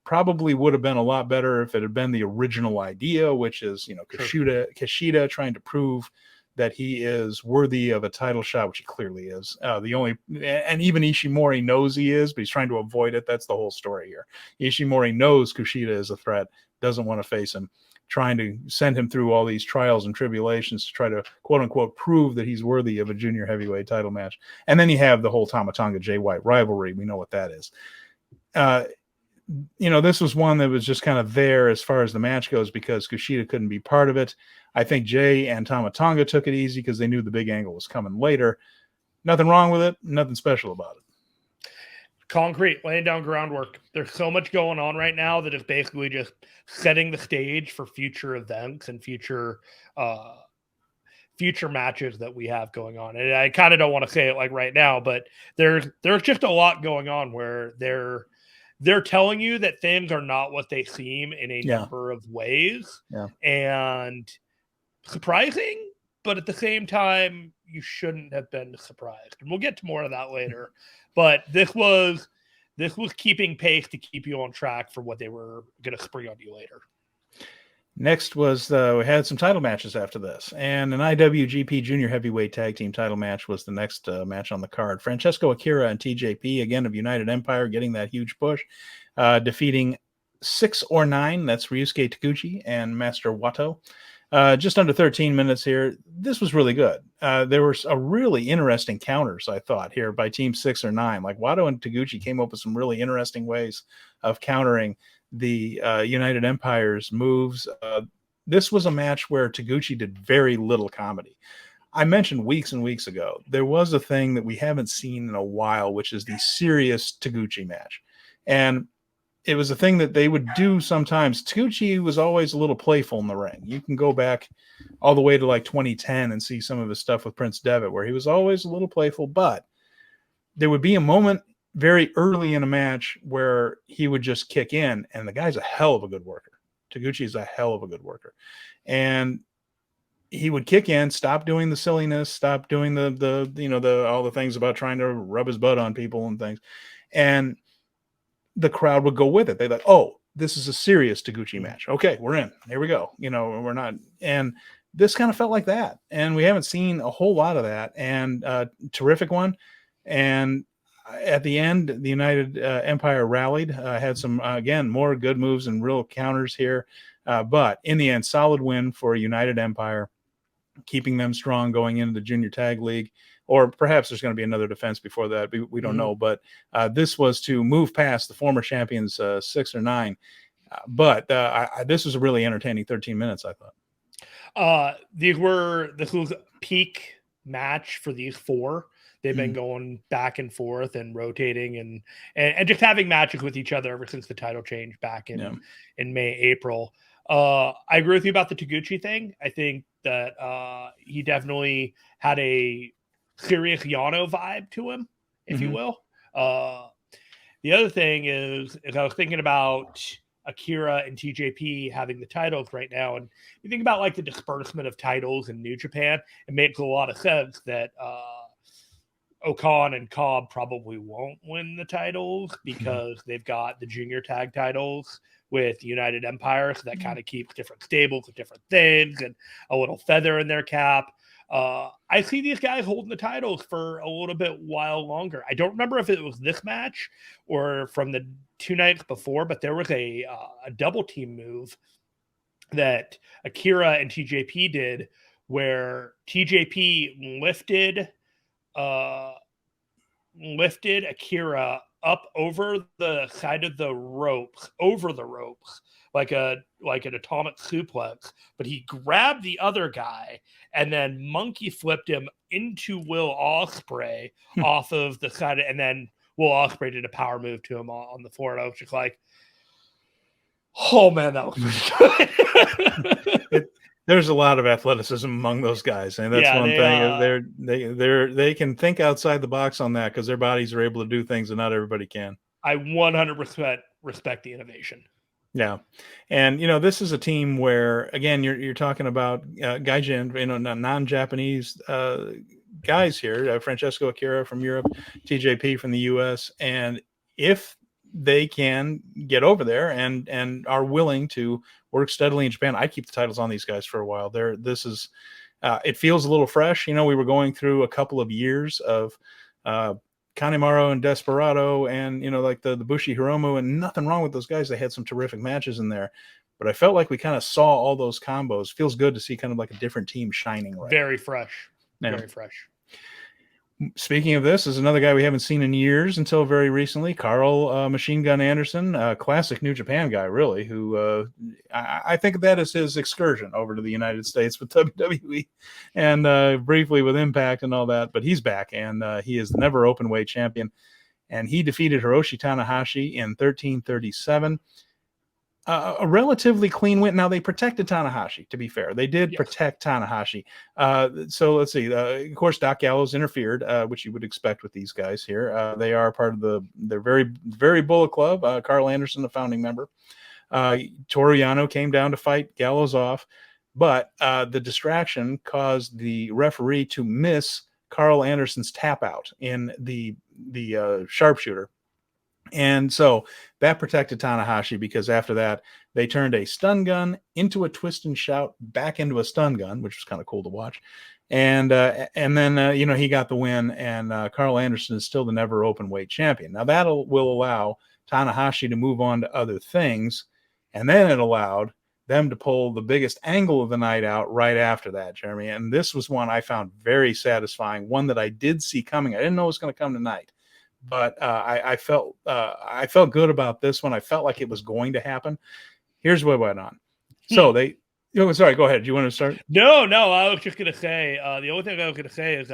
Probably would have been a lot better if it had been the original idea, which is, Kushida trying to prove that he is worthy of a title shot, which he clearly is. And even Ishimori knows he is, but he's trying to avoid it. That's the whole story here. Ishimori knows Kushida is a threat, doesn't want to face him, trying to send him through all these trials and tribulations to try to, quote unquote, prove that he's worthy of a junior heavyweight title match. And then you have the whole Tama Tonga Jay White rivalry. We know what that is. This was one that was just kind of there as far as the match goes because Kushida couldn't be part of it. I think Jay and Tama Tonga took it easy because they knew the big angle was coming later. Nothing wrong with it. Nothing special about it. Concrete, laying down groundwork. There's so much going on right now that it's basically just setting the stage for future events and future matches that we have going on. And I kind of don't want to say it like right now, but there's just a lot going on where they're telling you that things are not what they seem in a number of ways. Yeah. And surprising, but at the same time, you shouldn't have been surprised. And we'll get to more of that later. But this was keeping pace to keep you on track for what they were going to spring on you later. Next was we had some title matches after this, and an IWGP Junior Heavyweight Tag Team title match was the next match on the card. Francesco Akira and TJP, again of United Empire, getting that huge push, defeating 6 or 9. That's Ryusuke Taguchi and Master Wato. Just under 13 minutes here. This was really good. There were a really interesting counters, I thought, here by Team 6 or 9. Like Wato and Taguchi came up with some really interesting ways of countering the United Empire's moves. This was a match where Taguchi did very little comedy. I mentioned weeks and weeks ago, there was a thing that we haven't seen in a while, which is the serious Taguchi match. And it was a thing that they would do sometimes. Taguchi was always a little playful in the ring. You can go back all the way to like 2010 and see some of his stuff with Prince Devitt, where he was always a little playful, but there would be a moment very early in a match where he would just kick in, and the guy's a hell of a good worker. Taguchi is a hell of a good worker. And he would kick in, stop doing the silliness, stop doing the all the things about trying to rub his butt on people and things. And the crowd would go with it. They're like, oh, this is a serious Taguchi match. Okay, we're in. Here we go. We're not. And this kind of felt like that. And we haven't seen a whole lot of that. And terrific one. And at the end, the United Empire rallied, had some, again, more good moves and real counters here. But in the end, solid win for United Empire, keeping them strong going into the Junior Tag League. Or perhaps there's going to be another defense before that. We don't know. But this was to move past the former champions 6 or 9. But this was a really entertaining 13 minutes, I thought. This was a peak match for these 4. They've been going back and forth and rotating and just having matches with each other ever since the title change back in May, April. I agree with you about the Taguchi thing. I think that he definitely had a serious Yano vibe to him, if you will. The other thing is I was thinking about Akira and TJP having the titles right now, and you think about like the disbursement of titles in New Japan, it makes a lot of sense that Okan and Cobb probably won't win the titles because they've got the junior tag titles with United Empire, so that kind of keeps different stables with different things and a little feather in their cap. I see these guys holding the titles for a little bit while longer. I don't remember if it was this match or from the 2 nights before, but there was a double team move that Akira and TJP did where TJP lifted Akira up over the side of the ropes, like an atomic suplex, but he grabbed the other guy and then monkey flipped him into Will Ospreay off of the side, and then Will Ospreay did a power move to him on the floor. And I was just like, oh man, that was pretty good. There's a lot of athleticism among those guys, and that's one thing. They can think outside the box on that because their bodies are able to do things that not everybody can. I 100% respect the innovation. Yeah, and this is a team where again you're talking about gaijin, non-Japanese guys here. Francesco Akira from Europe, TJP from the U.S., and if they can get over there and are willing to work steadily in Japan, I keep the titles on these guys for a while. It feels a little fresh. We were going through a couple of years of Kanemaru and Desperado and, like the Bushi Hiromu, and nothing wrong with those guys. They had some terrific matches in there. but I felt like we kind of saw all those combos. Feels good to see kind of like a different team shining right. Very fresh. Yeah. Very fresh. Speaking of this, is another guy we haven't seen in years until very recently, Carl Machine Gun Anderson, classic New Japan guy, really, who I think that is his excursion over to the United States with WWE and briefly with Impact and all that. But he's back, and he is the never open weight champion. And he defeated Hiroshi Tanahashi in 1337. A relatively clean win. Now, they protected Tanahashi, to be fair. They did protect Tanahashi. So let's see. Of course, Doc Gallows interfered, which you would expect with these guys here. They are part of they're very, very Bullet Club. Carl Anderson, the founding member. Toro Yano came down to fight Gallows off, but the distraction caused the referee to miss Carl Anderson's tap out in the sharpshooter. And so that protected Tanahashi, because after that, they turned a stun gun into a twist and shout back into a stun gun, which was kind of cool to watch. And then he got the win, and Carl Anderson is still the never open weight champion. Now that will allow Tanahashi to move on to other things. And then it allowed them to pull the biggest angle of the night out right after that, Jeremy. And this was one I found very satisfying, one that I did see coming. I didn't know it was going to come tonight. But I felt good about this one. I felt like it was going to happen. Here's what went on. So sorry, go ahead. Do you want to start? No. I was just going to say, the only thing I was going to say is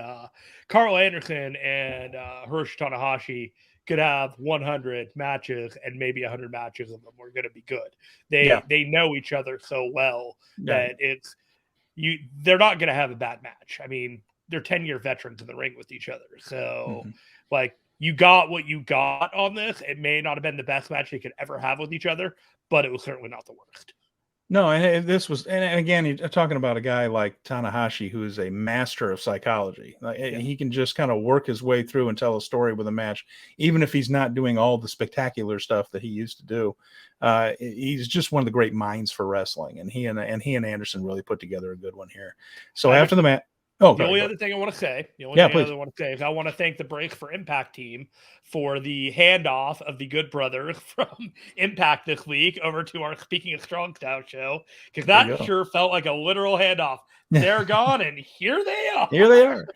Carl Anderson and Hiroshi Tanahashi could have 100 matches, and maybe 100 matches of them were going to be good. They know each other so well that they're not going to have a bad match. I mean, they're 10-year veterans in the ring with each other. So you got what you got on this. It may not have been the best match they could ever have with each other, but it was certainly not the worst. No, and this was, and again, you're talking about a guy like Tanahashi, who is a master of psychology. He can just kind of work his way through and tell a story with a match, even if he's not doing all the spectacular stuff that he used to do. He's just one of the great minds for wrestling, and he and Anderson really put together a good one here. So after the match. The only other thing I want to say is I want to thank the Break for Impact team for the handoff of the Good Brothers from Impact this week over to our Speaking of Strong Style show, because that sure felt like a literal handoff. They're gone, and here they are. Here they are.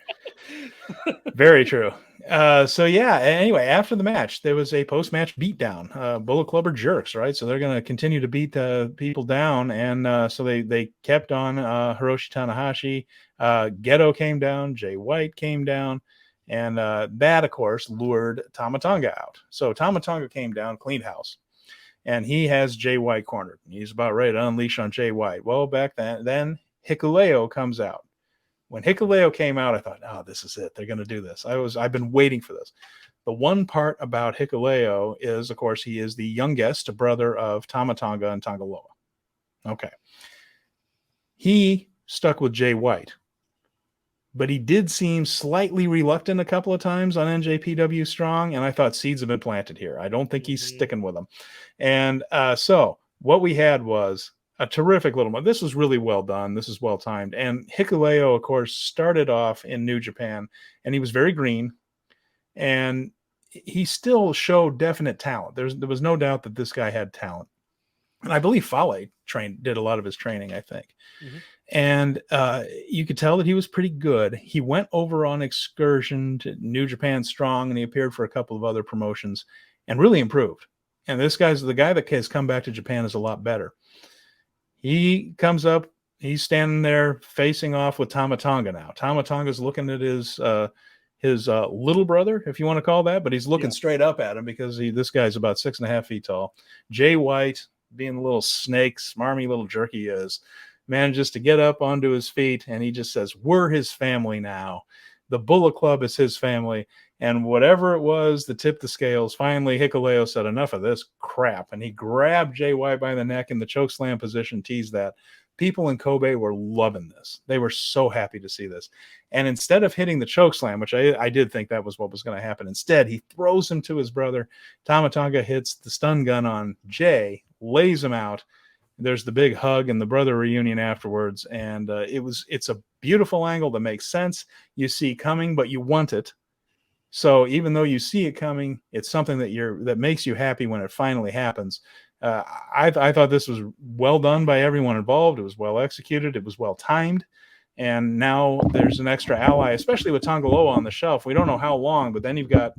Very true. Anyway, after the match, there was a post-match beatdown. Bullet Club are jerks, right? So they're going to continue to beat people down, and so they kept on Hiroshi Tanahashi. Gedo came down, Jay White came down, and that, of course, lured Tama Tonga out. So Tama Tonga came down, cleaned house, and he has Jay White cornered. He's about ready to unleash on Jay White. Well, back then Hikuleo comes out. When Hikuleo came out, I thought, oh, this is it. They're going to do this. I've been waiting for this. The one part about Hikuleo is, of course, he is the youngest brother of Tama Tonga and Tongaloa. Okay. He stuck with Jay White, but he did seem slightly reluctant a couple of times on NJPW Strong, and I thought seeds have been planted here. I don't think he's sticking with them. And so what we had was a terrific little one. This was really well done. This is well timed. And Hikuleo, of course, started off in New Japan, and he was very green, and he still showed definite talent. There was no doubt that this guy had talent. And I believe Fale did a lot of his training, I think. And you could tell that he was pretty good. He went over on excursion to New Japan Strong, and he appeared for a couple of other promotions and really improved. And this guy's the guy that has come back to Japan is a lot better. He comes up, he's standing there facing off with Tama Tonga now. Tama Tonga's looking at his little brother, if you want to call that, but he's looking straight up at him because this guy's about 6.5 feet tall. Jay White, being the little snake, smarmy little jerk he is, manages to get up onto his feet, and he just says, we're his family now. The Bullet Club is his family. And whatever it was that tipped the scales, finally Hikuleo said, enough of this crap. And he grabbed Jay White by the neck in the chokeslam position, teased that. People in Kobe were loving this. They were so happy to see this. And instead of hitting the chokeslam, which I did think that was what was going to happen, instead he throws him to his brother. Tama Tonga hits the stun gun on Jay, lays him out. There's the big hug and the brother reunion afterwards. And it's a beautiful angle that makes sense. You see coming, but you want it. So even though you see it coming, it's something that makes you happy when it finally happens. I thought this was well done by everyone involved. It was well executed. It was well timed. And now there's an extra ally, especially with Tongaloa on the shelf. We don't know how long, but then you've got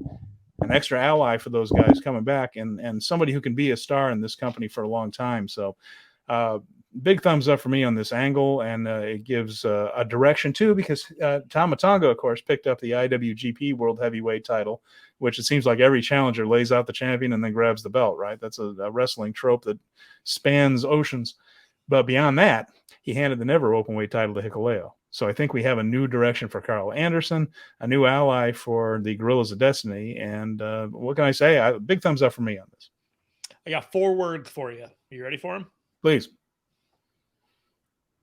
an extra ally for those guys coming back, and somebody who can be a star in this company for a long time. So big thumbs up for me on this angle, and it gives a direction too, because Tama Tonga, of course, picked up the IWGP World Heavyweight title, which it seems like every challenger lays out the champion and then grabs the belt, right? That's a wrestling trope that spans oceans. But beyond that, he handed the never openweight title to Hikuleo. So I think we have a new direction for Carl Anderson, a new ally for the Guerrillas of Destiny. And what can I say? Big thumbs up for me on this. I got 4 words for you. Are you ready for them? Please.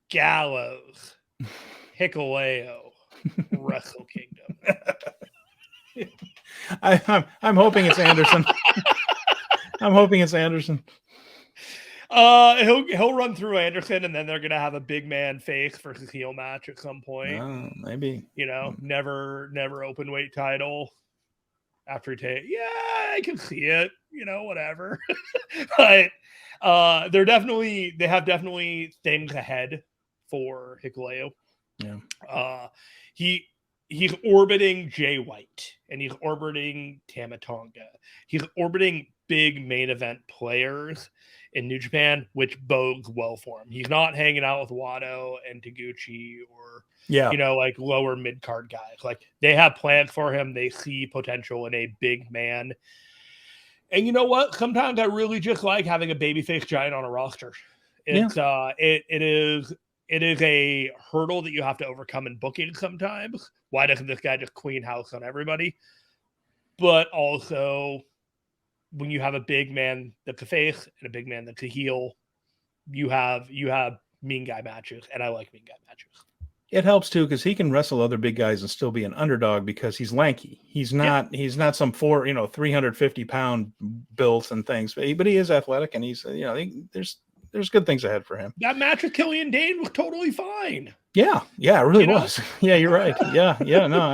Gallows, Hikuleo, Wrestle Kingdom. I'm hoping it's Anderson. I'm hoping it's Anderson. He'll run through Anderson, and then they're gonna have a big man face versus heel match at some point. Maybe, never open weight title after I can see it. Whatever. But they have definitely things ahead for Hikuleo. Yeah. He's orbiting Jay White, and he's orbiting Tama Tonga. He's orbiting big main event players in New Japan, which bodes well for him. He's not hanging out with Wado and Taguchi or like lower mid card guys. Like, they have plans for him. They see potential in a big man. And you know what? Sometimes I really just like having a babyface giant on a roster. It's it is a hurdle that you have to overcome in booking sometimes. Why doesn't this guy just queen house on everybody? But also, when you have a big man that's a face and a big man that's a heel, you have mean guy matches, and I like mean guy matches. It helps too, because he can wrestle other big guys and still be an underdog because he's lanky. He's not some 350-pound built and things, but he is athletic, and he's there's good things ahead for him. That match with Killian Dane was totally fine. Yeah, it really was. Yeah, you're right. Yeah, no,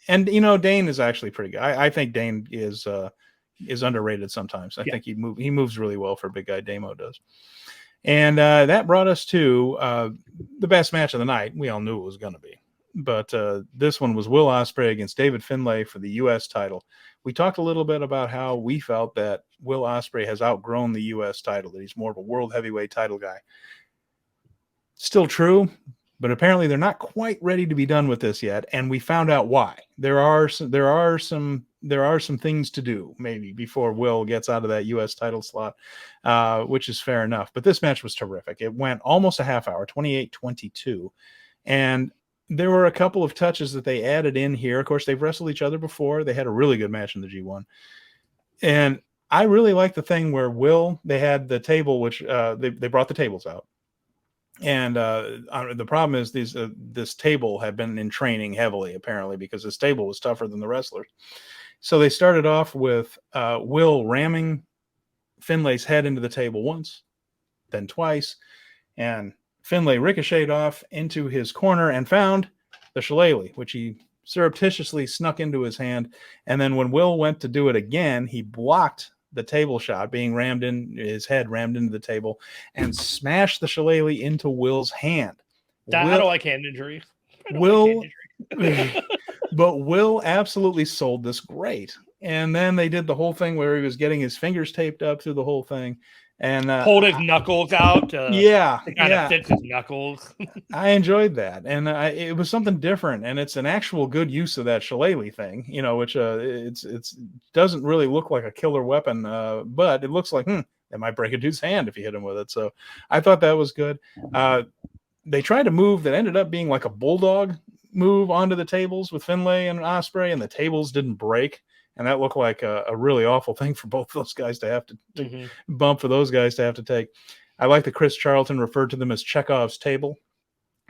and Dane is actually pretty good. I think Dane is underrated sometimes. I think he moves really well for a big guy. Damo does. And that brought us to the best match of the night. We all knew it was going to be. But this one was Will Ospreay against David Finlay for the U.S. title. We talked a little bit about how we felt that Will Ospreay has outgrown the U.S. title, that he's more of a world heavyweight title guy. Still true, but apparently they're not quite ready to be done with this yet, and we found out why. There are some things to do maybe before Will gets out of that U.S. title slot, which is fair enough. But this match was terrific. It went almost a half hour, 28-22, and there were a couple of touches that they added in here. Of course, they've wrestled each other before. They had a really good match in the G1, and I really like the thing where they had the table, which they brought the tables out. And the problem is this table had been in training heavily, apparently, because this table was tougher than the wrestlers. So they started off with Will ramming Finlay's head into the table once, then twice, and Finlay ricocheted off into his corner and found the shillelagh, which he surreptitiously snuck into his hand. And then when Will went to do it again, he blocked the table shot being rammed into the table and smashed the shillelagh into Will's hand. I don't like hand injury. But Will absolutely sold this great. And then they did the whole thing where he was getting his fingers taped up through the whole thing and pulled his knuckles out. To kind of fix his knuckles. I enjoyed that, and it was something different, and it's an actual good use of that shillelagh thing, which it's doesn't really look like a killer weapon, but it looks like it might break a dude's hand if you hit him with it. So I thought that was good. They tried a move that ended up being like a bulldog move onto the tables with Finlay and Ospreay, and the tables didn't break. And that looked like a really awful thing for both those guys to have to bump for those guys to have to take. I like that Chris Charlton referred to them as Chekhov's table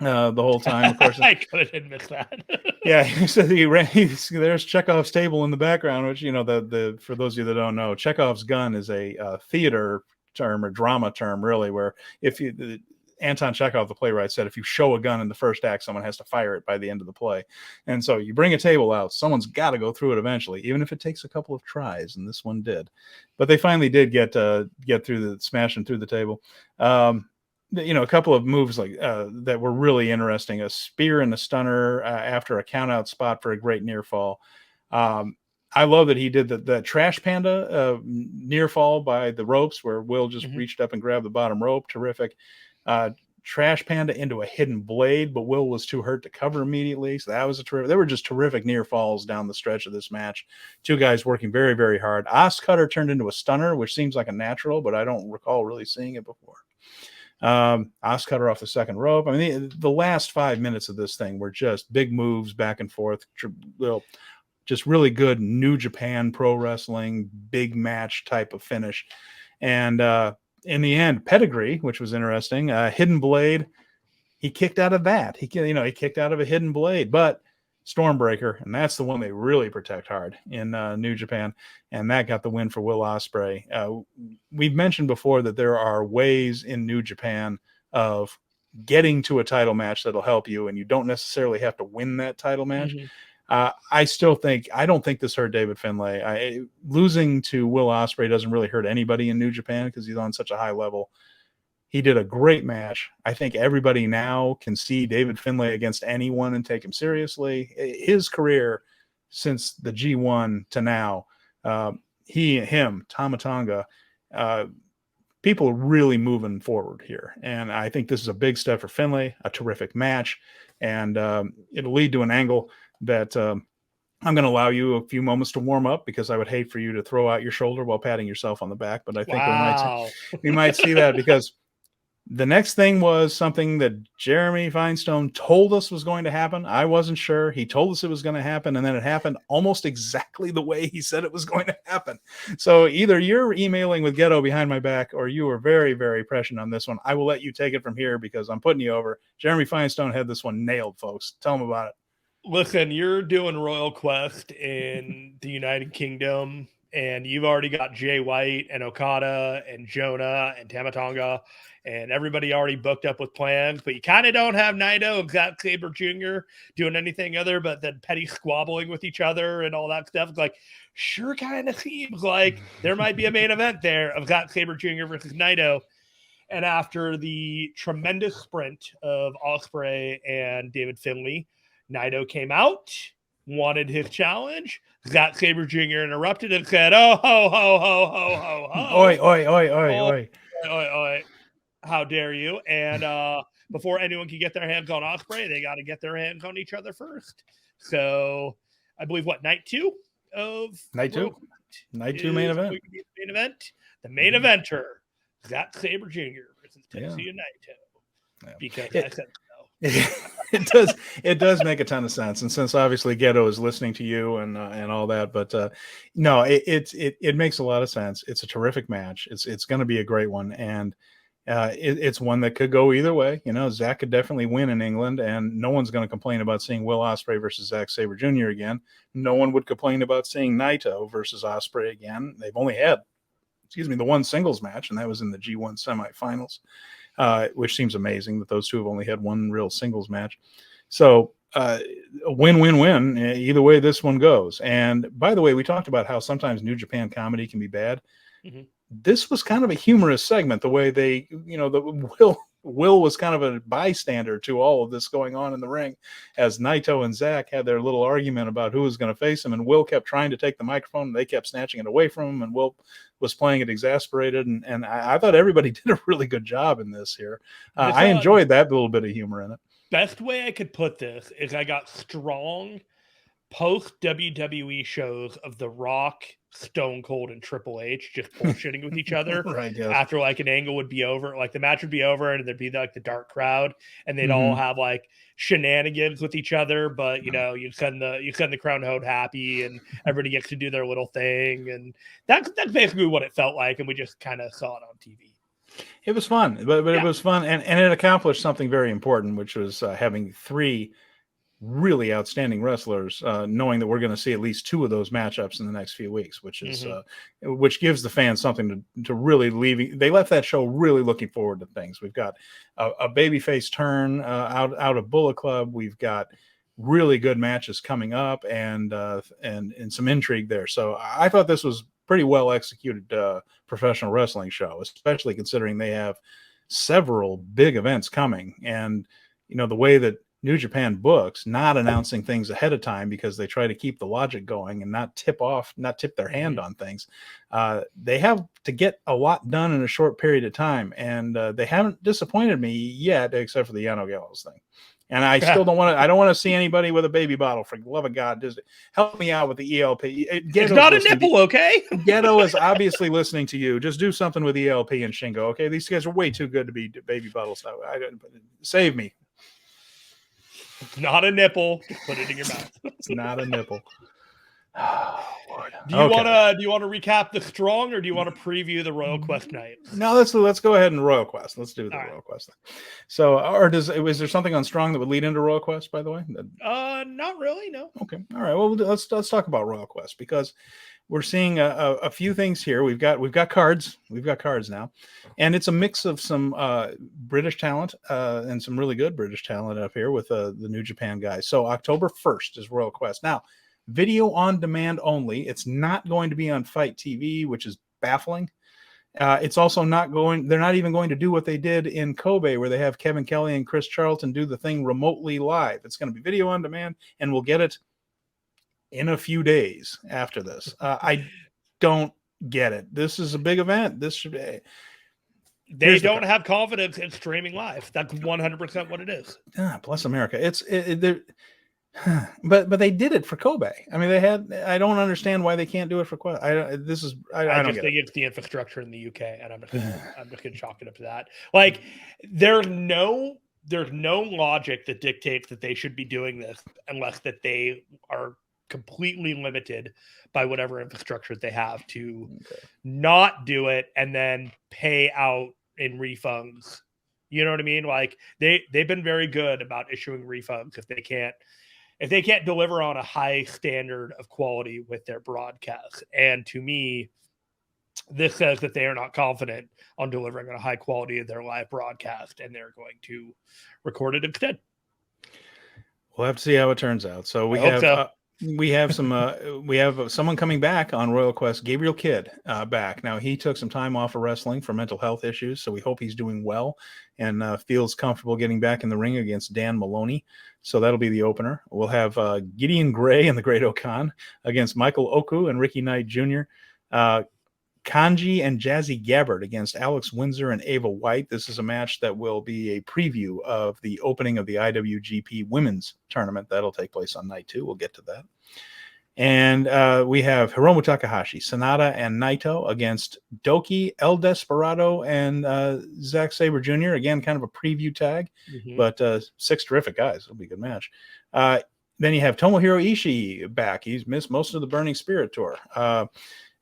the whole time. Of course, I couldn't admit that. Yeah, he said there's Chekhov's table in the background, which the for those of you that don't know, Chekhov's gun is a theater term or drama term, really, where Anton Chekhov, the playwright, said if you show a gun in the first act, someone has to fire it by the end of the play. And so you bring a table out, someone's got to go through it eventually, even if it takes a couple of tries, and this one did. But they finally did get through smashing through the table. A couple of moves like that were really interesting. A spear and a stunner after a count-out spot for a great near fall. I love that he did the trash panda near fall by the ropes where Will just reached up and grabbed the bottom rope. Terrific. Trash panda into a hidden blade, but Will was too hurt to cover immediately. So that was they were just terrific near falls down the stretch of this match. Two guys working very, very hard. Os cutter turned into a stunner, which seems like a natural, but I don't recall really seeing it before. Os cutter off the second rope. I mean, the last 5 minutes of this thing were just big moves back and forth. Just really good New Japan pro wrestling, big match type of finish. And in the end, pedigree, which was interesting, hidden blade, he kicked out of that. He kicked out of a hidden blade, but Stormbreaker, and that's the one they really protect hard in New Japan, and that got the win for Will Ospreay. We've mentioned before that there are ways in New Japan of getting to a title match that'll help you, and you don't necessarily have to win that title match. I don't think this hurt David Finlay. Losing to Will Ospreay doesn't really hurt anybody in New Japan because he's on such a high level. He did a great match. I think everybody now can see David Finlay against anyone and take him seriously. His career since the G1 to now, Tama Tonga, people are really moving forward here. And I think this is a big step for Finlay, a terrific match, and it'll lead to an angle that I'm going to allow you a few moments to warm up because I would hate for you to throw out your shoulder while patting yourself on the back. But I think we might see that because the next thing was something that Jeremy Feinstein told us was going to happen. I wasn't sure. He told us it was going to happen, and then it happened almost exactly the way he said it was going to happen. So either you're emailing with Ghetto behind my back or you were very, very prescient on this one. I will let you take it from here because I'm putting you over. Jeremy Feinstein had this one nailed, folks. Tell him about it. Listen, you're doing Royal Quest in the United Kingdom, and you've already got Jay White and Okada and Jonah and Tama Tonga and everybody already booked up with plans, but you kind of don't have Naito and Zack Sabre Jr. doing anything other but then petty squabbling with each other and all that stuff. It's like, sure kind of seems like there might be a main event there of Zack Sabre Jr. versus Naito. And after the tremendous sprint of Ospreay and David Finlay, Naito came out, wanted his challenge. Zack Sabre Jr. interrupted and said, "Oh, ho, ho, ho, ho, ho, ho. Oi, oi, oi, oi, oi. Oi, oi. How dare you?" And before anyone can get their hands on Ospreay, they got to get their hands on each other first. So I believe night two main event. Main event. The main eventer, Zack Sabre Jr. versus Tetsuya Naito. Yeah. Because I said so. It does make a ton of sense, and since obviously Ghetto is listening to you and all that, but no, it makes a lot of sense. It's a terrific match. It's going to be a great one, and it's one that could go either way. Zack could definitely win in England, and no one's going to complain about seeing Will Ospreay versus Zack Sabre Jr. again. No one would complain about seeing Naito versus Ospreay again. They've only had, the one singles match, and that was in the G1 semifinals. Which seems amazing that those two have only had one real singles match. So a win-win-win either way this one goes. And by the way, we talked about how sometimes New Japan comedy can be bad. Mm-hmm. This was kind of a humorous segment, the way they, Will was kind of a bystander to all of this going on in the ring as Naito and Zack had their little argument about who was going to face him, and Will kept trying to take the microphone and they kept snatching it away from him, and Will was playing it exasperated, and I thought everybody did a really good job in this here. I enjoyed that little bit of humor in it. Best way I could put this is I got strong post WWE shows of The Rock, Stone Cold, and Triple H just bullshitting with each other. Right, yes. After an angle would be over, the match would be over, and there'd be the dark crowd, and they'd all have shenanigans with each other. But you send the crowd home happy, and everybody gets to do their little thing, and that's basically what it felt like. And we just kind of saw it on TV. It was fun, but it was fun, and it accomplished something very important, which was having three really outstanding wrestlers, knowing that we're going to see at least 2 of those matchups in the next few weeks, which is which gives the fans something to really leave. They left that show really looking forward to things. We've got a babyface turn out of Bullet Club. We've got really good matches coming up, and some intrigue there. So I thought this was pretty well executed professional wrestling show, especially considering they have several big events coming. And the way that New Japan books, not announcing things ahead of time because they try to keep the logic going and not tip their hand on things. They have to get a lot done in a short period of time, and they haven't disappointed me yet, except for the Yano Gallows thing. And I still don't want to. I don't want to see anybody with a baby bottle. For the love of God, just help me out with the ELP. It's not a nipple, okay? Ghetto is obviously listening to you. Just do something with ELP and Shingo, okay? These guys are way too good to be baby bottles. Save me. It's not a nipple. Just put it in your mouth. It's not a nipple. Oh, Lord. Do you want to recap the Strong, or do you want to preview the Royal Quest night? No, let's go ahead and Royal Quest. Let's do the Royal Quest. So, is there something on Strong that would lead into Royal Quest? By the way, not really. No. Okay. All right. Well, let's talk about Royal Quest, because we're seeing a few things here. We've got cards. We've got cards now, and it's a mix of some British talent and some really good British talent up here with the New Japan guys. So October 1st is Royal Quest. Now, video on demand only. It's not going to be on Fight TV, which is baffling. It's also not going. They're not even going to do what they did in Kobe, where they have Kevin Kelly and Chris Charlton do the thing remotely live. It's going to be video on demand, and we'll get it in a few days after this. I don't get it. This is a big event. This should be. They don't have confidence in streaming live. That's 100% what it is. Bless America. But they did it for Kobe. I mean, I don't understand why they can't do it for Quest. I don't think it's the infrastructure in the UK, and I'm just going to chalk it up to that. Like, there's no logic that dictates that they should be doing this unless that they are completely limited by whatever infrastructure they have to not do it and then pay out in refunds. You know what I mean? Like, they've been very good about issuing refunds if they can't deliver on a high standard of quality with their broadcast. And to me, this says that they are not confident on delivering on a high quality of their live broadcast, and they're going to record it instead. We'll have to see how it turns out. So we have someone coming back on Royal Quest, Gabriel Kidd, back. Now, he took some time off of wrestling for mental health issues, so we hope he's doing well and feels comfortable getting back in the ring against Dan Maloney. So that'll be the opener. We'll have Gideon Gray and the Great Okan against Michael Oku and Ricky Knight Jr. Kanji and Jazzy Gabbard against Alex Windsor and Ava White. This is a match that will be a preview of the opening of the IWGP Women's Tournament. That'll take place on night 2. We'll get to that. And we have Hiromu Takahashi, Sonata, and Naito against Doki, El Desperado, and Zack Sabre Jr. Again, kind of a preview tag, but 6 terrific guys. It'll be a good match. Then you have Tomohiro Ishii back. He's missed most of the Burning Spirit tour.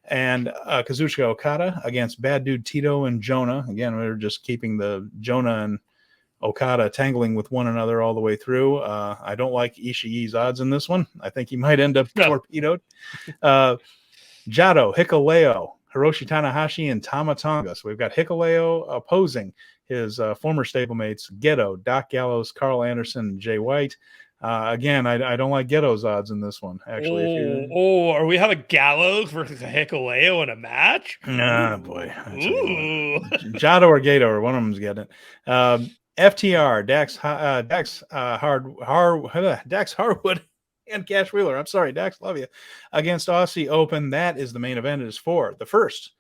And Kazuchika Okada against Bad Dude Tito and Jonah. Again, we're just keeping the Jonah and Okada tangling with one another all the way through. I don't like Ishii's odds in this one. I think he might end up torpedoed. Jado, Hikuleo, Hiroshi Tanahashi, and Tama Tonga. So we've got Hikuleo opposing his former stablemates, Gedo, Doc Gallows, Carl Anderson, and Jay White. Again, I don't like Ghetto's odds in this one, actually. Are we having Gallows versus a Hikuleo in a match? Nah, boy. Jado or Gato, or one of them's getting it. FTR, Dax Harwood, and Cash Wheeler. I'm sorry, Dax, love you. Against Aussie Open. That is the main event. It is for the first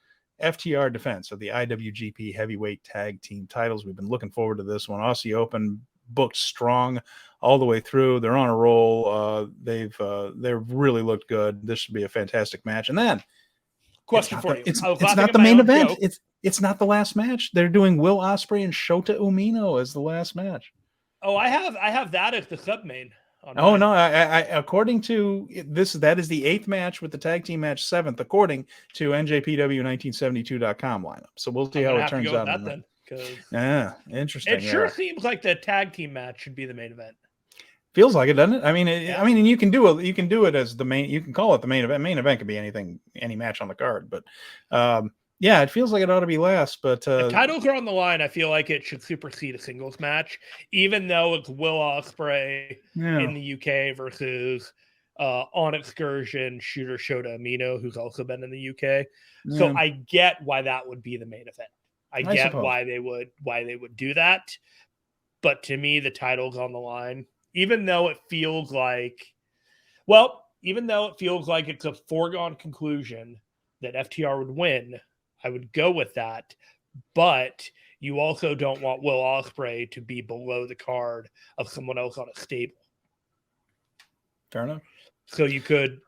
FTR defense of the IWGP Heavyweight Tag Team titles. We've been looking forward to this one. Aussie Open booked strong all the way through. They're on a roll. They've really looked good. This should be a fantastic match. And then, question for you: it's not the main event. It's not the last match. They're doing Will Ospreay and Shota Umino as the last match. Oh, I have that as the sub main. Oh no! I according to this, that is the 8th match with the tag team match 7th, according to NJPW1972.com lineup. So we'll see how it turns out. Then, yeah, interesting. It sure seems like the tag team match should be the main event. Feels like it, doesn't it? I mean, Yeah. and you can do it as the main. You can call it the main event. Main event could be any match on the card. But yeah, it feels like it ought to be last. But If titles are on the line, I feel like it should supersede a singles match, even though it's Will Ospreay in the UK versus on excursion shooter Shota Umino, who's also been in the UK. So I get why that would be the main event. I get why they would do that. But to me, the title's on the line, even though it feels like it's a foregone conclusion that FTR would win, I would go with that. But you also don't want Will Ospreay to be below the card of someone else on a stable. Fair enough. So you could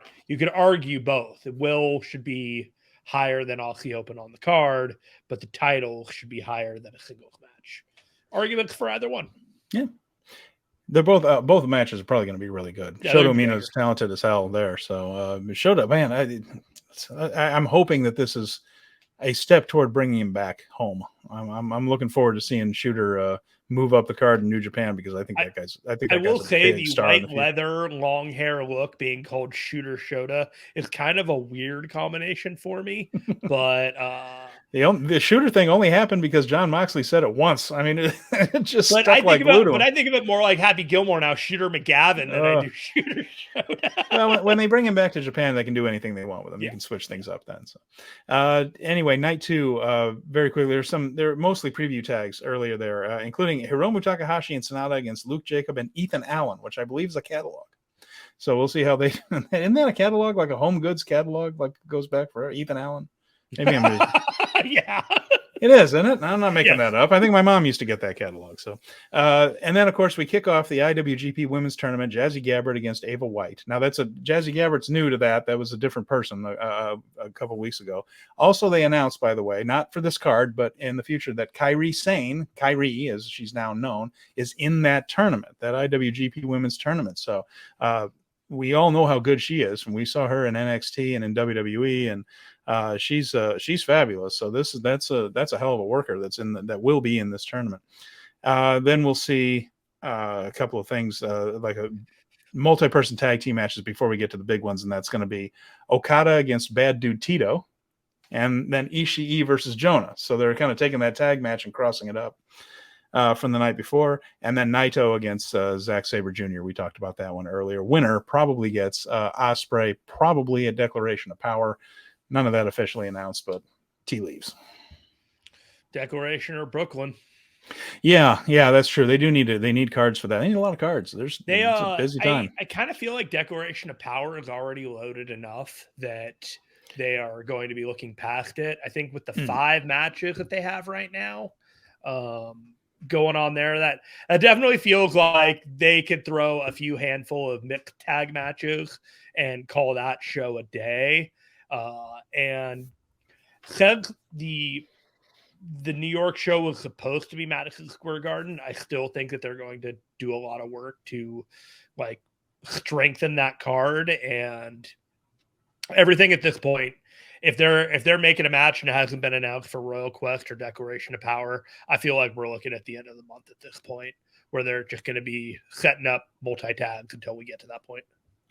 argue both. Will should be higher than Aussie Open on the card, but the title should be higher than a singles match. Arguments for either one. Yeah. They're both matches are probably going to be really good. Yeah, Shota Umino is talented as hell there. So Shota, man, I'm hoping that this is a step toward bringing him back home. I'm looking forward to seeing Shooter move up the card in New Japan, because I think that guy's. I will say the white leather, long hair look being called Shooter Shota is kind of a weird combination for me, but the Shooter thing only happened because John Moxley said it once. I mean, it just stuck like glue to him. But I think of it more like Happy Gilmore now, Shooter McGavin, than I do Shooter Shota. Well, when they bring him back to Japan, they can do anything they want with him. Yeah. You can switch things up then. So, anyway, night 2. Very quickly, there are mostly preview tags earlier there, including Hiromu Takahashi and Sonata against Luke Jacob and Ethan Allen, which I believe is a catalog. So we'll see how they. Isn't that a catalog, like a home goods catalog, like goes back for Ethan Allen? Maybe I'm. Yeah. It is, isn't it? I'm not making that up. I think my mom used to get that catalog. So, and then of course we kick off the IWGP Women's Tournament. Jazzy Gabbard against Ava White. Now Jazzy Gabbard's new to that. That was a different person a couple of weeks ago. Also, they announced, by the way, not for this card, but in the future, that Kairi Sane, Kairi as she's now known, is in that tournament, that IWGP Women's Tournament. So, we all know how good she is, and we saw her in NXT and in WWE, and she's fabulous. So that's a hell of a worker that will be in this tournament. Then we'll see a couple of things like a multi-person tag team matches before we get to the big ones, and that's going to be Okada against Bad Dude Tito, and then Ishii versus Jonah. So they're kind of taking that tag match and crossing it up from the night before, and then Naito against Zack Sabre Jr. We talked about that one earlier. Winner probably gets Ospreay, probably a Declaration of Power. None of that officially announced, but tea leaves. Declaration or Brooklyn. Yeah, that's true. They need cards for that. They need a lot of cards. It's a busy time. I kind of feel like Declaration of Power is already loaded enough that they are going to be looking past it. I think with the 5 matches that they have right now, going on there, that definitely feels like they could throw a few handful of mixed tag matches and call that show a day. And since the New York show was supposed to be Madison Square Garden, I still think that they're going to do a lot of work to like strengthen that card and everything at this point. If they're making a match and it hasn't been announced for Royal Quest or Declaration of Power, I feel like we're looking at the end of the month at this point, where they're just going to be setting up multi-tags until we get to that point.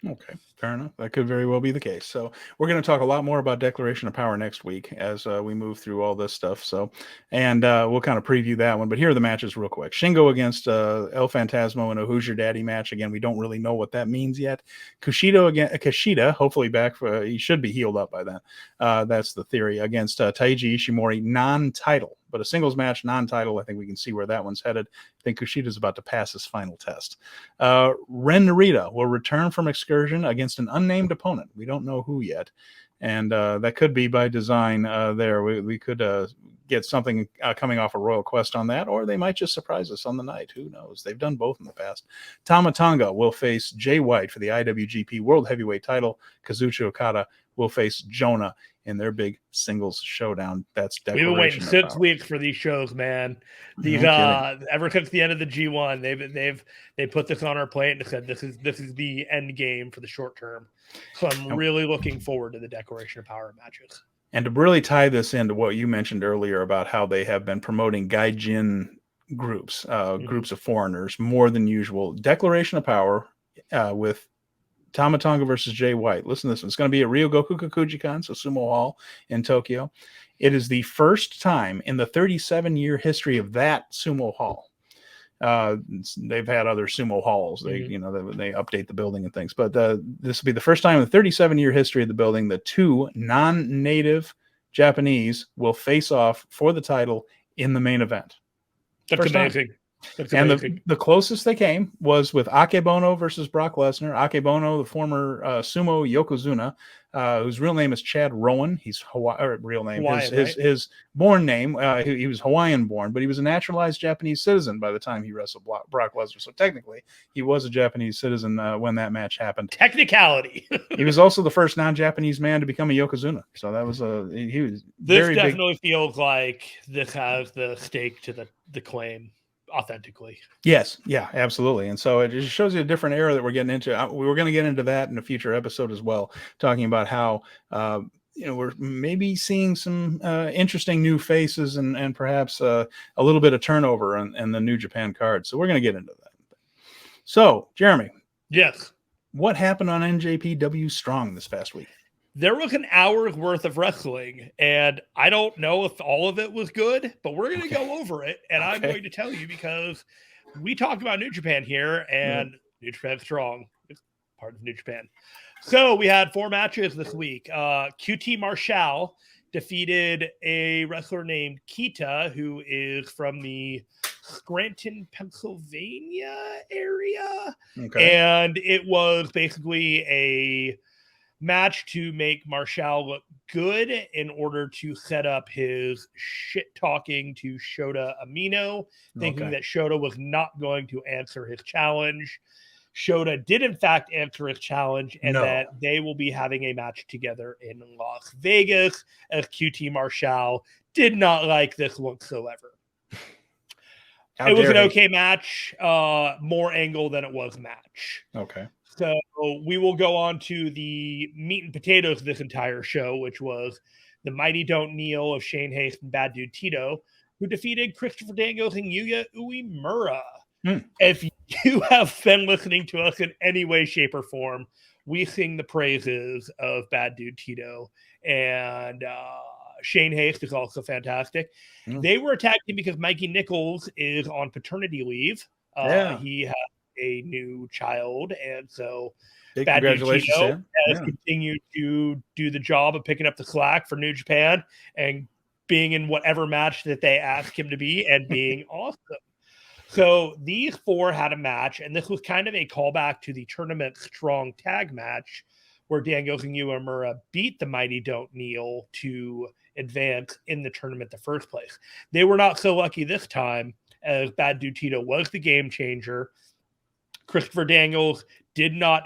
Okay, fair enough. That could very well be the case. So we're going to talk a lot more about Declaration of Power next week as we move through all this stuff. So, and we'll kind of preview that one. But here are the matches real quick. Shingo against El Phantasmo in a Who's Your Daddy match. Again, we don't really know what that means yet. Kushida, hopefully back. He should be healed up by then. That's the theory. Against Taiji Ishimori, non-title. But a singles match, non-title, I think we can see where that one's headed. I think Kushida's about to pass his final test. Ren Narita will return from excursion against an unnamed opponent. We don't know who yet. And that could be by design there. We could get something coming off a Royal Quest on that, or they might just surprise us on the night. Who knows? They've done both in the past. Tama Tonga will face Jay White for the IWGP World Heavyweight title. Kazuchi Okada will face Jonah in their big singles showdown. That's Declaration. We've been waiting 6 weeks for these shows, man. These ever since the end of the G1, they put this on our plate and said this is the end game for the short term. So I'm really looking forward to the Declaration of Power matches. And to really tie this into what you mentioned earlier about how they have been promoting Gaijin groups, groups of foreigners more than usual. Declaration of Power with Tama Tonga versus Jay White. Listen to this one. It's going to be at Ryogoku Kokujikan, so Sumo Hall in Tokyo. It is the first time in the 37-year history of that Sumo Hall. They've had other sumo halls. They update the building and things, but this will be the first time in the 37-year history of the building that two non-native Japanese will face off for the title in the main event. That's first amazing. Time. That's and amazing. the closest they came was with Akebono versus Brock Lesnar. Akebono, the former sumo yokozuna, whose real name is Chad Rowan. He's real name. Hawaiian, his born name. He was Hawaiian born, but he was a naturalized Japanese citizen by the time he wrestled Brock Lesnar. So technically, he was a Japanese citizen when that match happened. Technicality. He was also the first non-Japanese man to become a yokozuna. So that was he was this definitely big. Feels like this has the stake to the claim. Authentically. Yes. Yeah, absolutely. And so it just shows you a different era that we're getting into. We were going to get into that in a future episode as well, talking about how, we're maybe seeing some interesting new faces and perhaps a little bit of turnover in the New Japan card. So we're going to get into that. So, Jeremy. Yes. What happened on NJPW Strong this past week? There was an hour's worth of wrestling, and I don't know if all of it was good, but we're going to go over it, and I'm going to tell you because we talked about New Japan here, and New Japan Strong is part of New Japan. So we had 4 matches this week. QT Marshall defeated a wrestler named Kita, who is from the Scranton, Pennsylvania area, and it was basically a match to make Marshall look good in order to set up his shit talking to Shota Umino, thinking that Shota was not going to answer his challenge. Shota did in fact answer his challenge, and that they will be having a match together in Las Vegas, as QT Marshall did not like this whatsoever. It was an okay match, more angle than it was match. Okay. So we will go on to the meat and potatoes of this entire show, which was the Mighty Don't Kneel of Shane Haste and Bad Dude Tito, who defeated Christopher Daniels and Yuya Uemura. If you have been listening to us in any way, shape, or form, we sing the praises of Bad Dude Tito, and Shane Haste is also fantastic. They were attacked because Mikey Nichols is on paternity leave. He has a new child, and so Bad Dude Tito has continued to do the job of picking up the slack for New Japan and being in whatever match that they ask him to be and being awesome. So these 4 had a match, and this was kind of a callback to the Tournament Strong tag match where Daniels and Uemura beat the Mighty Don't Kneel to advance in the tournament in the first place. They were not so lucky this time, as Bad Dude Tito was the game changer. Christopher Daniels did not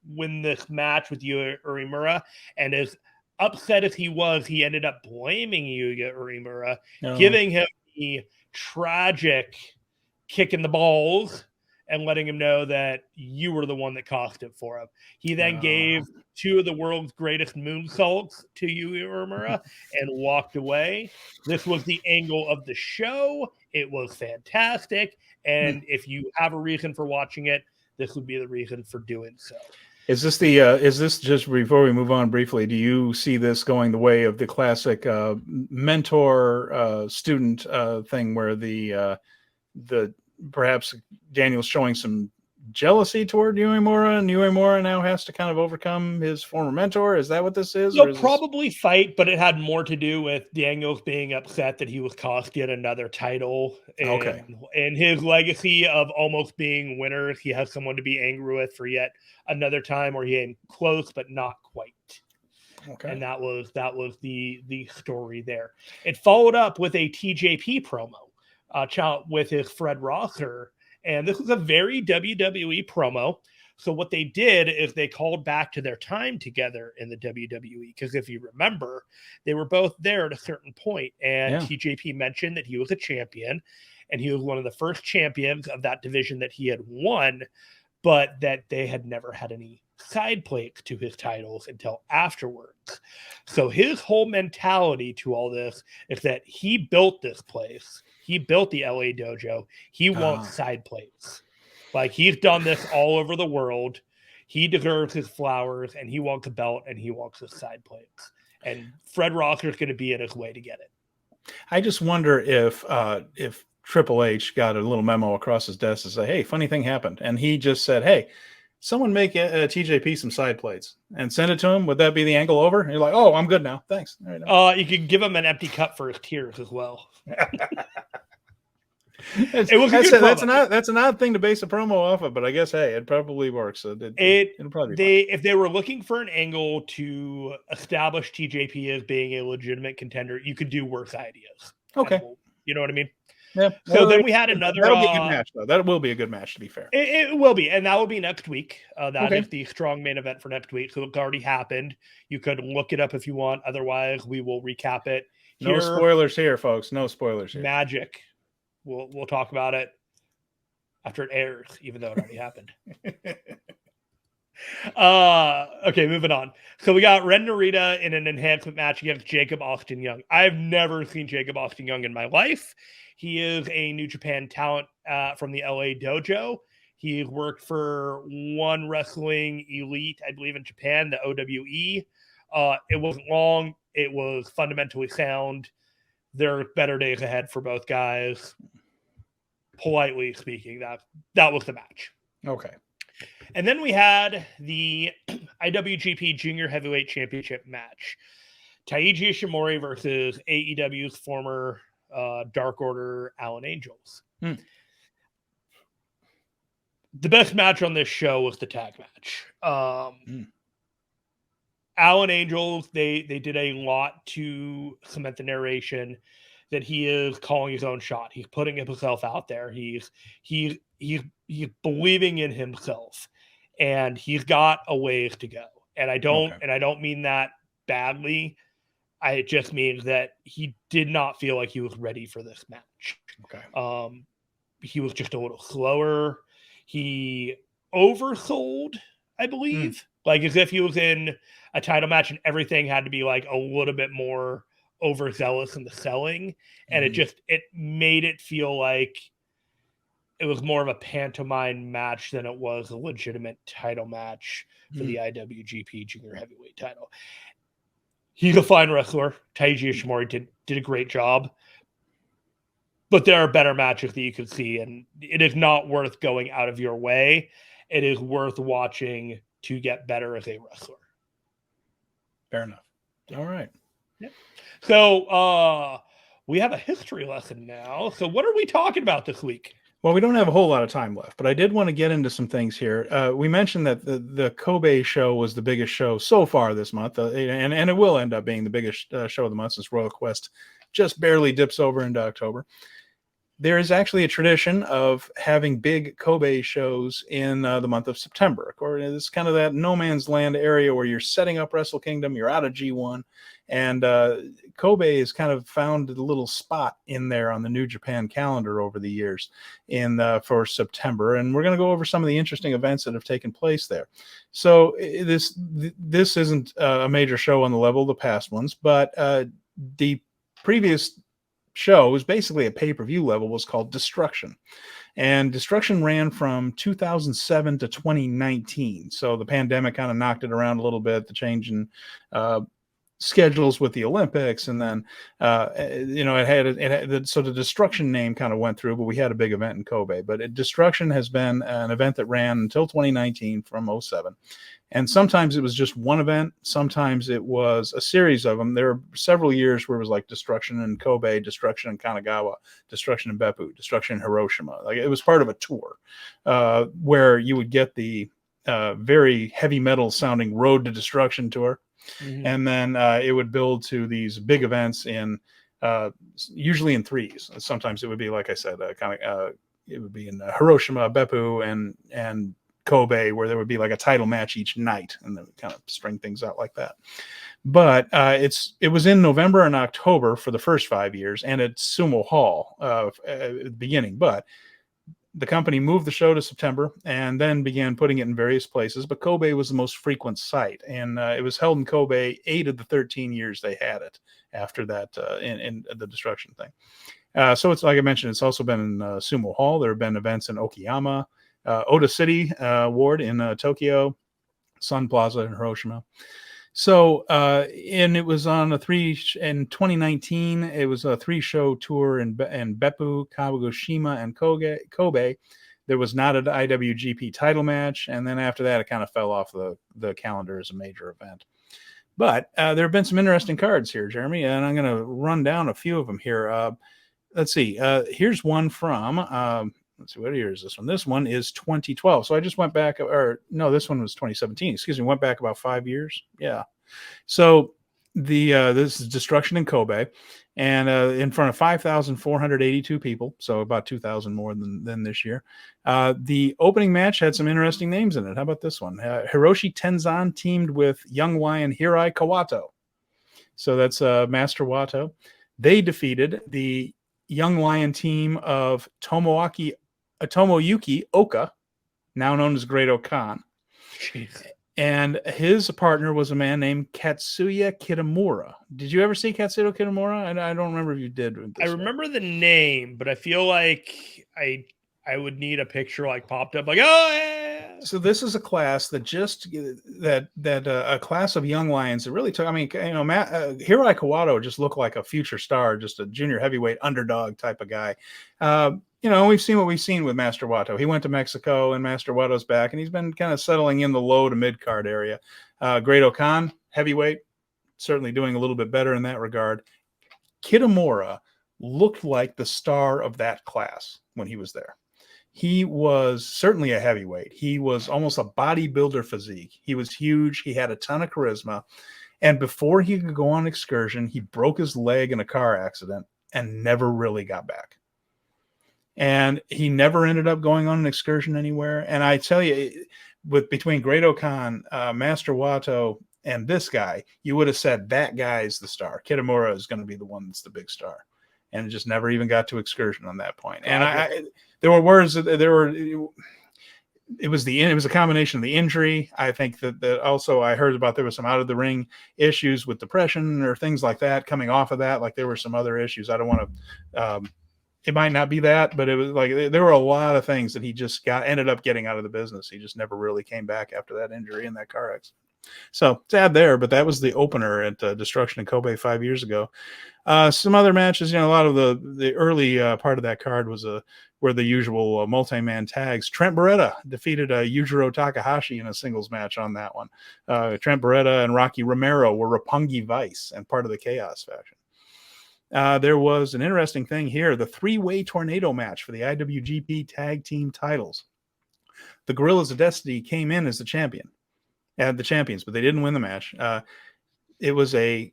win this match with Yuya Uemura, and as upset as he was, he ended up blaming Yuya Uemura, giving him the tragic kick in the balls and letting him know that you were the one that cost it for him. He then gave 2 of the world's greatest moonsaults to Yuya Uemura and walked away. This was the angle of the show. It was fantastic. And if you have a reason for watching it, this would be the reason for doing so. Is this just before we move on briefly, do you see this going the way of the classic mentor student thing where the perhaps Daniel's showing some jealousy toward Uemura, and Uemura now has to kind of overcome his former mentor? Is that what this is? They'll probably fight, but it had more to do with Daniels being upset that he was cost yet another title. And his legacy of almost being winners, he has someone to be angry with for yet another time where he came close, but not quite. And that was the story there. It followed up with a TJP promo with his Fred Rosser. And this was a very WWE promo. So what they did is they called back to their time together in the WWE. Because if you remember, they were both there at a certain point. And TJP mentioned that he was a champion. And he was one of the first champions of that division that he had won. But that they had never had any side plates to his titles until afterwards. So his whole mentality to all this is that he built this place. He built the LA dojo. He wants side plates. Like, he's done this all over the world. He deserves his flowers, and he wants a belt, and he wants his side plates. And Fred Rosser's going to be in his way to get it. I just wonder if Triple H got a little memo across his desk to say, "Hey, funny thing happened," and he just said, "Hey, someone make TJP some side plates and send it to him. Would that be the angle over?" And you're like, "Oh, I'm good now. Thanks." You can give him an empty cup for his tears as well. That's an odd thing to base a promo off of, but I guess, hey, it probably works. So it'll probably be if they were looking for an angle to establish TJP as being a legitimate contender, you could do worse ideas. Okay. You know what I mean? Yeah. So then we had another. That'll be a good match, though. That will be a good match, to be fair. It will be, and that will be next week. That is the strong main event for next week. So it's already happened. You could look it up if you want. Otherwise, we will recap it. No spoilers here, folks. No spoilers here. Magic. We'll talk about it after it airs, even though it already happened. Okay, moving on. So we got Ren Narita in an enhancement match against Jacob Austin Young. I've never seen Jacob Austin Young in my life. He is a New Japan talent from the LA Dojo. He worked for One Wrestling Elite, I believe, in Japan, the OWE. It wasn't long. It was fundamentally sound. There are better days ahead for both guys. Politely speaking, that was the match. Okay. And then we had the IWGP Junior Heavyweight Championship match. Taiji Ishimori versus AEW's former Dark Order Alan Angels. The best match on this show was the tag match. Alan Angels, they did a lot to cement the narration that he is calling his own shot. He's putting himself out there. He's believing in himself, and he's got a ways to go. And I don't mean that badly. It just means that he did not feel like he was ready for this match. Okay. He was just a little slower. He oversold, I believe, like as if he was in a title match and everything had to be like a little bit more overzealous in the selling. And it made it feel like it was more of a pantomime match than it was a legitimate title match for the IWGP Junior Heavyweight title. He's a fine wrestler. Taiji Ishimori did a great job. But there are better matches that you could see, and it is not worth going out of your way. It is worth watching to get better as a wrestler. Fair enough. All right. Yep. So we have a history lesson now. So what are we talking about this week? Well, we don't have a whole lot of time left, but I did want to get into some things here. We mentioned that the Kobe show was the biggest show so far this month, and it will end up being the biggest show of the month since Royal Quest just barely dips over into October. There is actually a tradition of having big Kobe shows in the month of September. Of course, it's kind of that no man's land area where you're setting up Wrestle Kingdom, you're out of G1, and Kobe has kind of found a little spot in there on the New Japan calendar over the years for September, and we're going to go over some of the interesting events that have taken place there. So this isn't a major show on the level of the past ones, but the previous show was basically a pay-per-view level, was called Destruction, and Destruction ran from 2007 to 2019. So the pandemic kind of knocked it around a little bit, the change in schedules with the Olympics, and then so the Destruction name kind of went through, but we had a big event in Kobe. But Destruction has been an event that ran until 2019 from 2007. And sometimes it was just one event. Sometimes it was a series of them. There were several years where it was like Destruction in Kobe, Destruction in Kanagawa, Destruction in Beppu, Destruction in Hiroshima. Like it was part of a tour where you would get the very heavy metal sounding Road to Destruction tour. And then it would build to these big events in usually in threes. Sometimes it would be, like I said, it would be in Hiroshima, Beppu, and Kobe, where there would be like a title match each night, and then kind of string things out like that. But it was in November and October for the first 5 years, and at Sumo Hall at the beginning. But the company moved the show to September and then began putting it in various places. But Kobe was the most frequent site, and it was held in Kobe 8 of the 13 years they had it after that in the Destruction thing. So it's like I mentioned, it's also been in Sumo Hall. There have been events in Okayama, Oda City Ward in Tokyo, Sun Plaza in Hiroshima. So, and it was on in 2019, it was a 3-show tour in Beppu, Kagoshima, and Kobe. There was not an IWGP title match. And then after that, it kind of fell off the calendar as a major event. But there have been some interesting cards here, Jeremy, and I'm going to run down a few of them here. Let's see. Here's one from, let's see, what year is this one? This one is 2012. So I just went back, or no, this one was 2017. Excuse me, went back about 5 years. Yeah. So this is Destruction in Kobe, and in front of 5,482 people, so about 2,000 more than this year. The opening match had some interesting names in it. How about this one? Hiroshi Tenzan teamed with Young Lion Hirai Kawato. So that's Master Wato. They defeated the Young Lion team of Tomoyuki Oka, now known as Great Okan. Jeez. And his partner was a man named Katsuya Kitamura. Did you ever see Katsuya Kitamura? I don't remember if you did. I remember the name, but I feel like I would need a picture like popped up, like, oh yeah. So this is a class that a class of young lions that really took. I mean, Hirai Kawato just looked like a future star, just a junior heavyweight underdog type of guy. We've seen what we've seen with Master Wato. He went to Mexico, and Master Wato's back, and he's been kind of settling in the low to mid card area. Great Okan, heavyweight, certainly doing a little bit better in that regard. Kitamura looked like the star of that class when he was there. He was certainly a heavyweight. He was almost a bodybuilder physique. He was huge. He had a ton of charisma. And before he could go on excursion, he broke his leg in a car accident and never really got back. And he never ended up going on an excursion anywhere. And I tell you, between Great Okan, Master Wato, and this guy, you would have said that guy is the star. Kitamura is going to be the one that's the big star. And it just never even got to excursion on that point. And there were words that it was a combination of the injury. I think that also I heard about there was some out of the ring issues with depression or things like that coming off of that. Like there were some other issues. I don't want to, it might not be that, but it was like there were a lot of things that he just ended up getting out of the business. He just never really came back after that injury in that car accident. So sad there, but that was the opener at Destruction in Kobe 5 years ago. Some other matches, a lot of the early part of that card were the usual multi-man tags. Trent Beretta defeated Yujiro Takahashi in a singles match on that one. Trent Beretta and Rocky Romero were Roppongi Vice and part of the Chaos faction. There was an interesting thing here, the 3-way tornado match for the IWGP tag team titles. The Guerrillas of Destiny came in as the champions, but they didn't win the match. It was the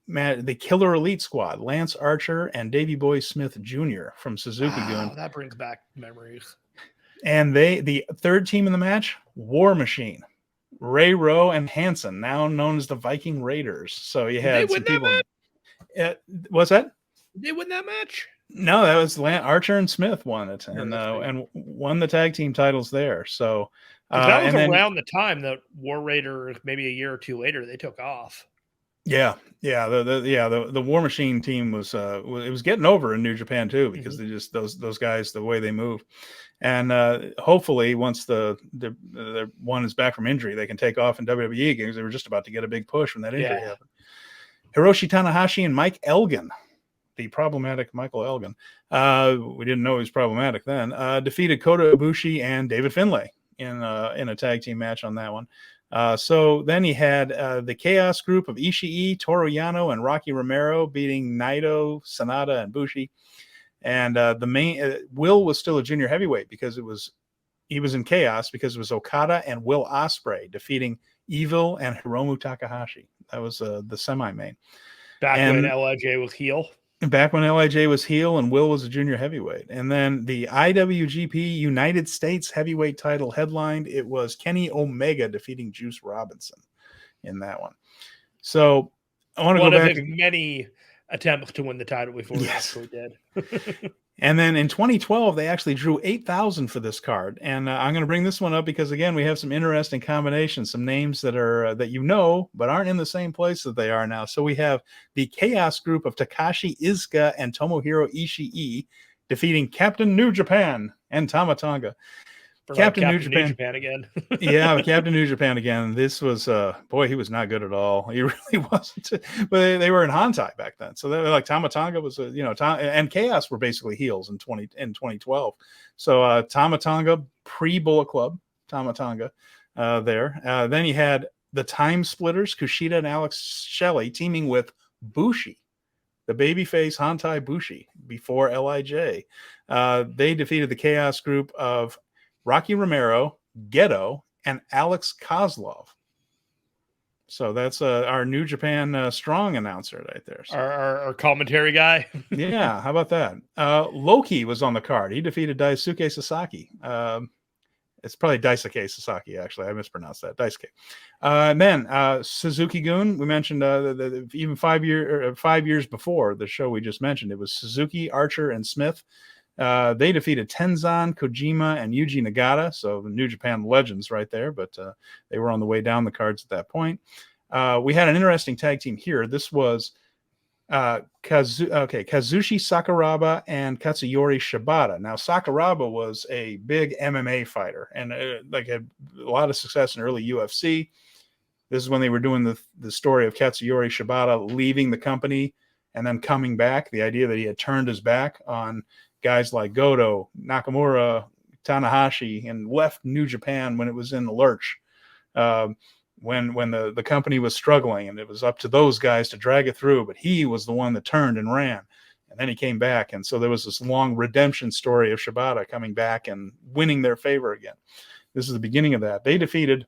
Killer Elite Squad, Lance Archer and Davey Boy Smith Jr. from Suzuki Gun. That brings back memories. And the third team in the match, War Machine, Ray Rowe and Hanson, now known as the Viking Raiders. So you had some people. What's that? Did they win that match? No, that was Archer and Smith won it, and won the tag team titles there. So that was around the time that War Raiders, maybe a year or two later, they took off. Yeah. The War Machine team was it was getting over in New Japan too, because they just those guys, the way they move, and hopefully once the one is back from injury, they can take off in WWE because they were just about to get a big push when that injury happened. Hiroshi Tanahashi and Mike Elgin, the problematic Michael Elgin, we didn't know he was problematic then, defeated Kota Ibushi and David Finlay in a tag team match on that one. So then he had the Chaos group of Ishii, Toro Yano, and Rocky Romero beating Naito, Sanada, and Bushi. And the main Will was still a junior heavyweight because he was in Chaos because it was Okada and Will Ospreay defeating Evil and Hiromu Takahashi. That was the semi-main. When LIJ was heel. Back when LIJ was heel and Will was a junior heavyweight. And then the IWGP United States heavyweight title headlined. It was Kenny Omega defeating Juice Robinson in that one. So I want to go back. One of his many attempts to win the title before he actually did. And then in 2012, they actually drew 8,000 for this card. And I'm going to bring this one up because, again, we have some interesting combinations, some names that are that but aren't in the same place that they are now. So we have the Chaos group of Takashi Iizuka and Tomohiro Ishii defeating Captain New Japan and Tama Tonga. For like Captain New Captain New Japan. Japan again. Yeah, Captain New Japan again. This was boy, he was not good at all. He really wasn't. But they were in Hantai back then, so they were like Tamatonga was and Chaos were basically heels in 2012. So Tamatonga pre Bullet Club Tamatonga there. Then you had the Time Splitters, Kushida and Alex Shelley teaming with Bushi, the babyface Hantai Bushi before Lij. They defeated the Chaos group of Rocky Romero, Gedo, and Alex Kozlov. So that's our New Japan strong announcer right there. So. Our commentary guy. Yeah, how about that? Loki was on the card. He defeated Daisuke Sasaki. It's probably Daisuke Sasaki, actually. I mispronounced that. Daisuke. And then Suzuki-gun, we mentioned even 5 years before the show we just mentioned, it was Suzuki, Archer, and Smith. They defeated Tenzan, Kojima, and Yuji Nagata. So the New Japan legends right there, but they were on the way down the cards at that point. We had an interesting tag team here. This was Kazushi Sakuraba and Katsuyori Shibata. Now, Sakuraba was a big MMA fighter and had a lot of success in early UFC. This is when they were doing the story of Katsuyori Shibata leaving the company and then coming back. The idea that he had turned his back on guys like Goto, Nakamura, Tanahashi, and left New Japan when it was in the lurch. When the company was struggling, and it was up to those guys to drag it through, but he was the one that turned and ran, and then he came back, and so there was this long redemption story of Shibata coming back and winning their favor again. This is the beginning of that. They defeated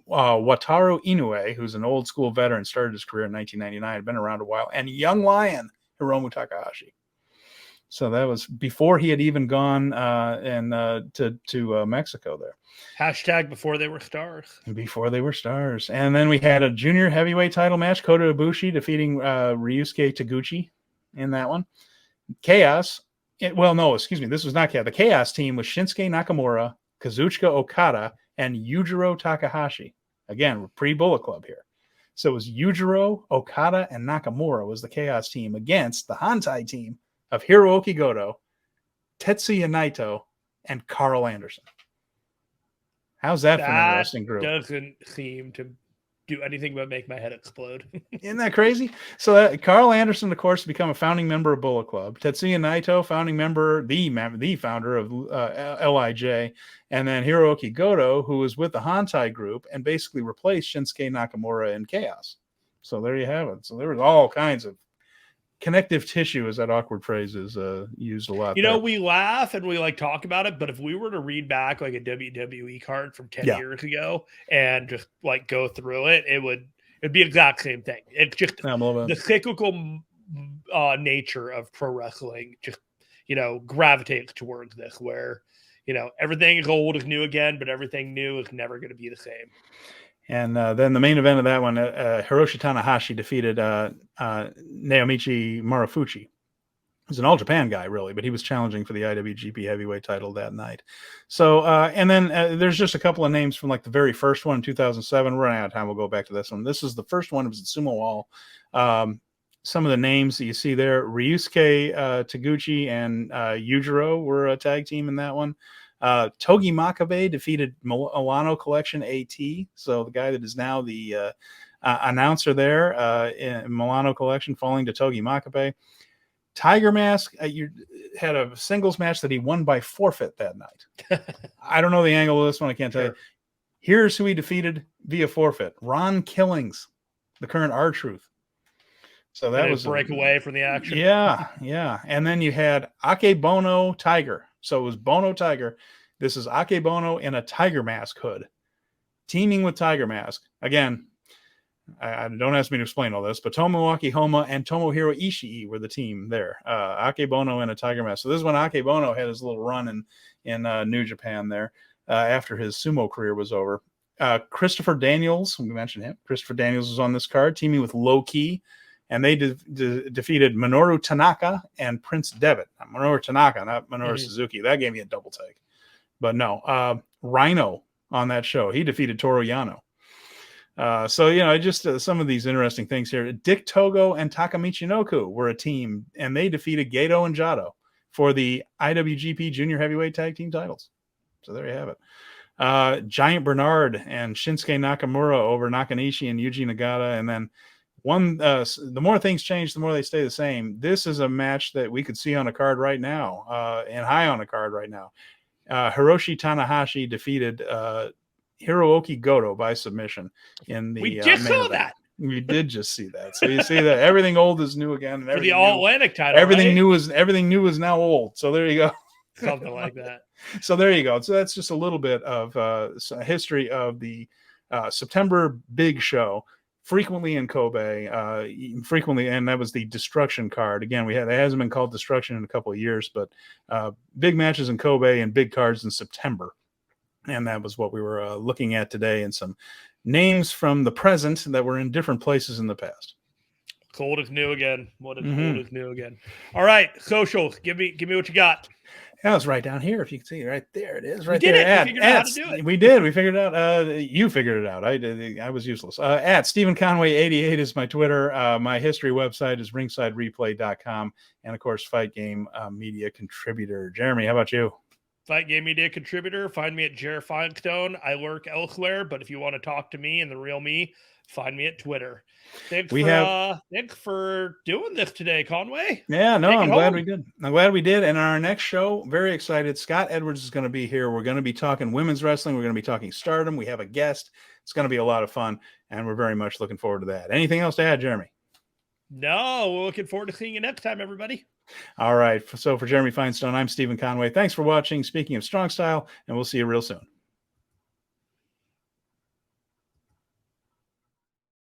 Wataru Inoue, who's an old school veteran, started his career in 1999, had been around a while, and Young Lion Hiromu Takahashi. So that was before he had even gone to Mexico there. Hashtag before they were stars. Before they were stars. And then we had a junior heavyweight title match, Kota Ibushi defeating Ryusuke Taguchi in that one. Chaos. This was not Chaos. The Chaos team was Shinsuke Nakamura, Kazuchika Okada, and Yujiro Takahashi. Again, pre-Bullet Club here. So it was Yujiro, Okada, and Nakamura was the Chaos team against the Hantai team of Hiroki Goto, Tetsuya Naito, and Carl Anderson. How's that for an interesting group? Doesn't seem to do anything but make my head explode. Isn't that crazy? So Carl Anderson, of course, become a founding member of Bullet Club. Tetsuya Naito, founding member, the founder of Lij, and then Hiroki Goto, who was with the Hantai group and basically replaced Shinsuke Nakamura in Chaos. So there you have it. So there was all kinds of connective tissue, as that awkward phrase is used a lot. We laugh and we talk about it, but if we were to read back a WWE card from 10 years ago and just go through it, it'd be the exact same thing. It's just the cyclical nature of pro wrestling just gravitates towards this, where everything is old is new again, but everything new is never going to be the same. And then the main event of that one, Hiroshi Tanahashi defeated Naomichi Marufuji. He's an All Japan guy, really, but he was challenging for the IWGP Heavyweight title that night. So, and then there's just a couple of names from the very first one in 2007. We're running out of time. We'll go back to this one. This is the first one. It was at Sumo Hall. Some of the names that you see there, Ryusuke Taguchi and Yujiro were a tag team in that one. Togi Makabe defeated Milano Collection AT, so the guy that is now the announcer there in Milano Collection, falling to Togi Makabe. Tiger Mask had a singles match that he won by forfeit that night. I don't know the angle of this one. I can't tell you. Here's who he defeated via forfeit. Ron Killings, the current R-Truth. So that was breakaway from the action. Yeah. And then you had Akebono Tiger. So it was Bono Tiger. This is Akebono in a Tiger Mask hood, teaming with Tiger Mask. Again, I don't ask me to explain all this, but Tomoaki Homa and Tomohiro Ishii were the team there. Akebono in a Tiger Mask. So this is when Akebono had his little run in New Japan there after his sumo career was over. Christopher Daniels, we mentioned him. Christopher Daniels was on this card, teaming with Low Key. And they defeated Minoru Tanaka and Prince Devitt. Minoru Tanaka, not Minoru Suzuki. That gave me a double take. But no, Rhino on that show. He defeated Toro Yano. So, just some of these interesting things here. Dick Togo and Taka Michinoku were a team, and they defeated Gato and Jado for the IWGP Junior Heavyweight Tag Team titles. So there you have it. Giant Bernard and Shinsuke Nakamura over Nakanishi and Yuji Nagata. And then the more things change, the more they stay the same. This is a match that we could see on a card right now, and high on a card right now. Hiroshi Tanahashi defeated Hirooki Goto by submission in the we just main saw event. that. We did just see that. So you see that everything old is new again. And for the All Atlantic title. Everything right? new is now old. So there you go. Something like that. So there you go. So that's just a little bit of history of the September big show, frequently in Kobe, frequently, and that was the Destruction card. Again, it hasn't been called Destruction in a couple of years, but big matches in Kobe and big cards in September. And that was what we were looking at today, and some names from the present that were in different places in the past. Cold is new again. What is cold is new again. All right, socials. Give me what you got. That was right down here. If you can see, right there it is. Right we did there. We figured out how to do it. We did. We figured it out. You figured it out. I was useless. At Stephen Conway 88 is my Twitter. My history website is ringsidereplay.com, and of course, Fight Game Media contributor. Jeremy, how about you? Fight Game Media contributor. Find me at Jared Finestone. I lurk elsewhere, but if you want to talk to me and the real me, find me at Twitter. Thanks for doing this today, Conway. Yeah, no, I'm glad we did. I'm glad we did. And our next show, very excited. Scott Edwards is going to be here. We're going to be talking women's wrestling. We're going to be talking Stardom. We have a guest. It's going to be a lot of fun, and we're very much looking forward to that. Anything else to add, Jeremy? No, we're looking forward to seeing you next time, everybody. All right. So for Jeremy Finestone, I'm Stephen Conway. Thanks for watching. Speaking of Strong Style, and we'll see you real soon.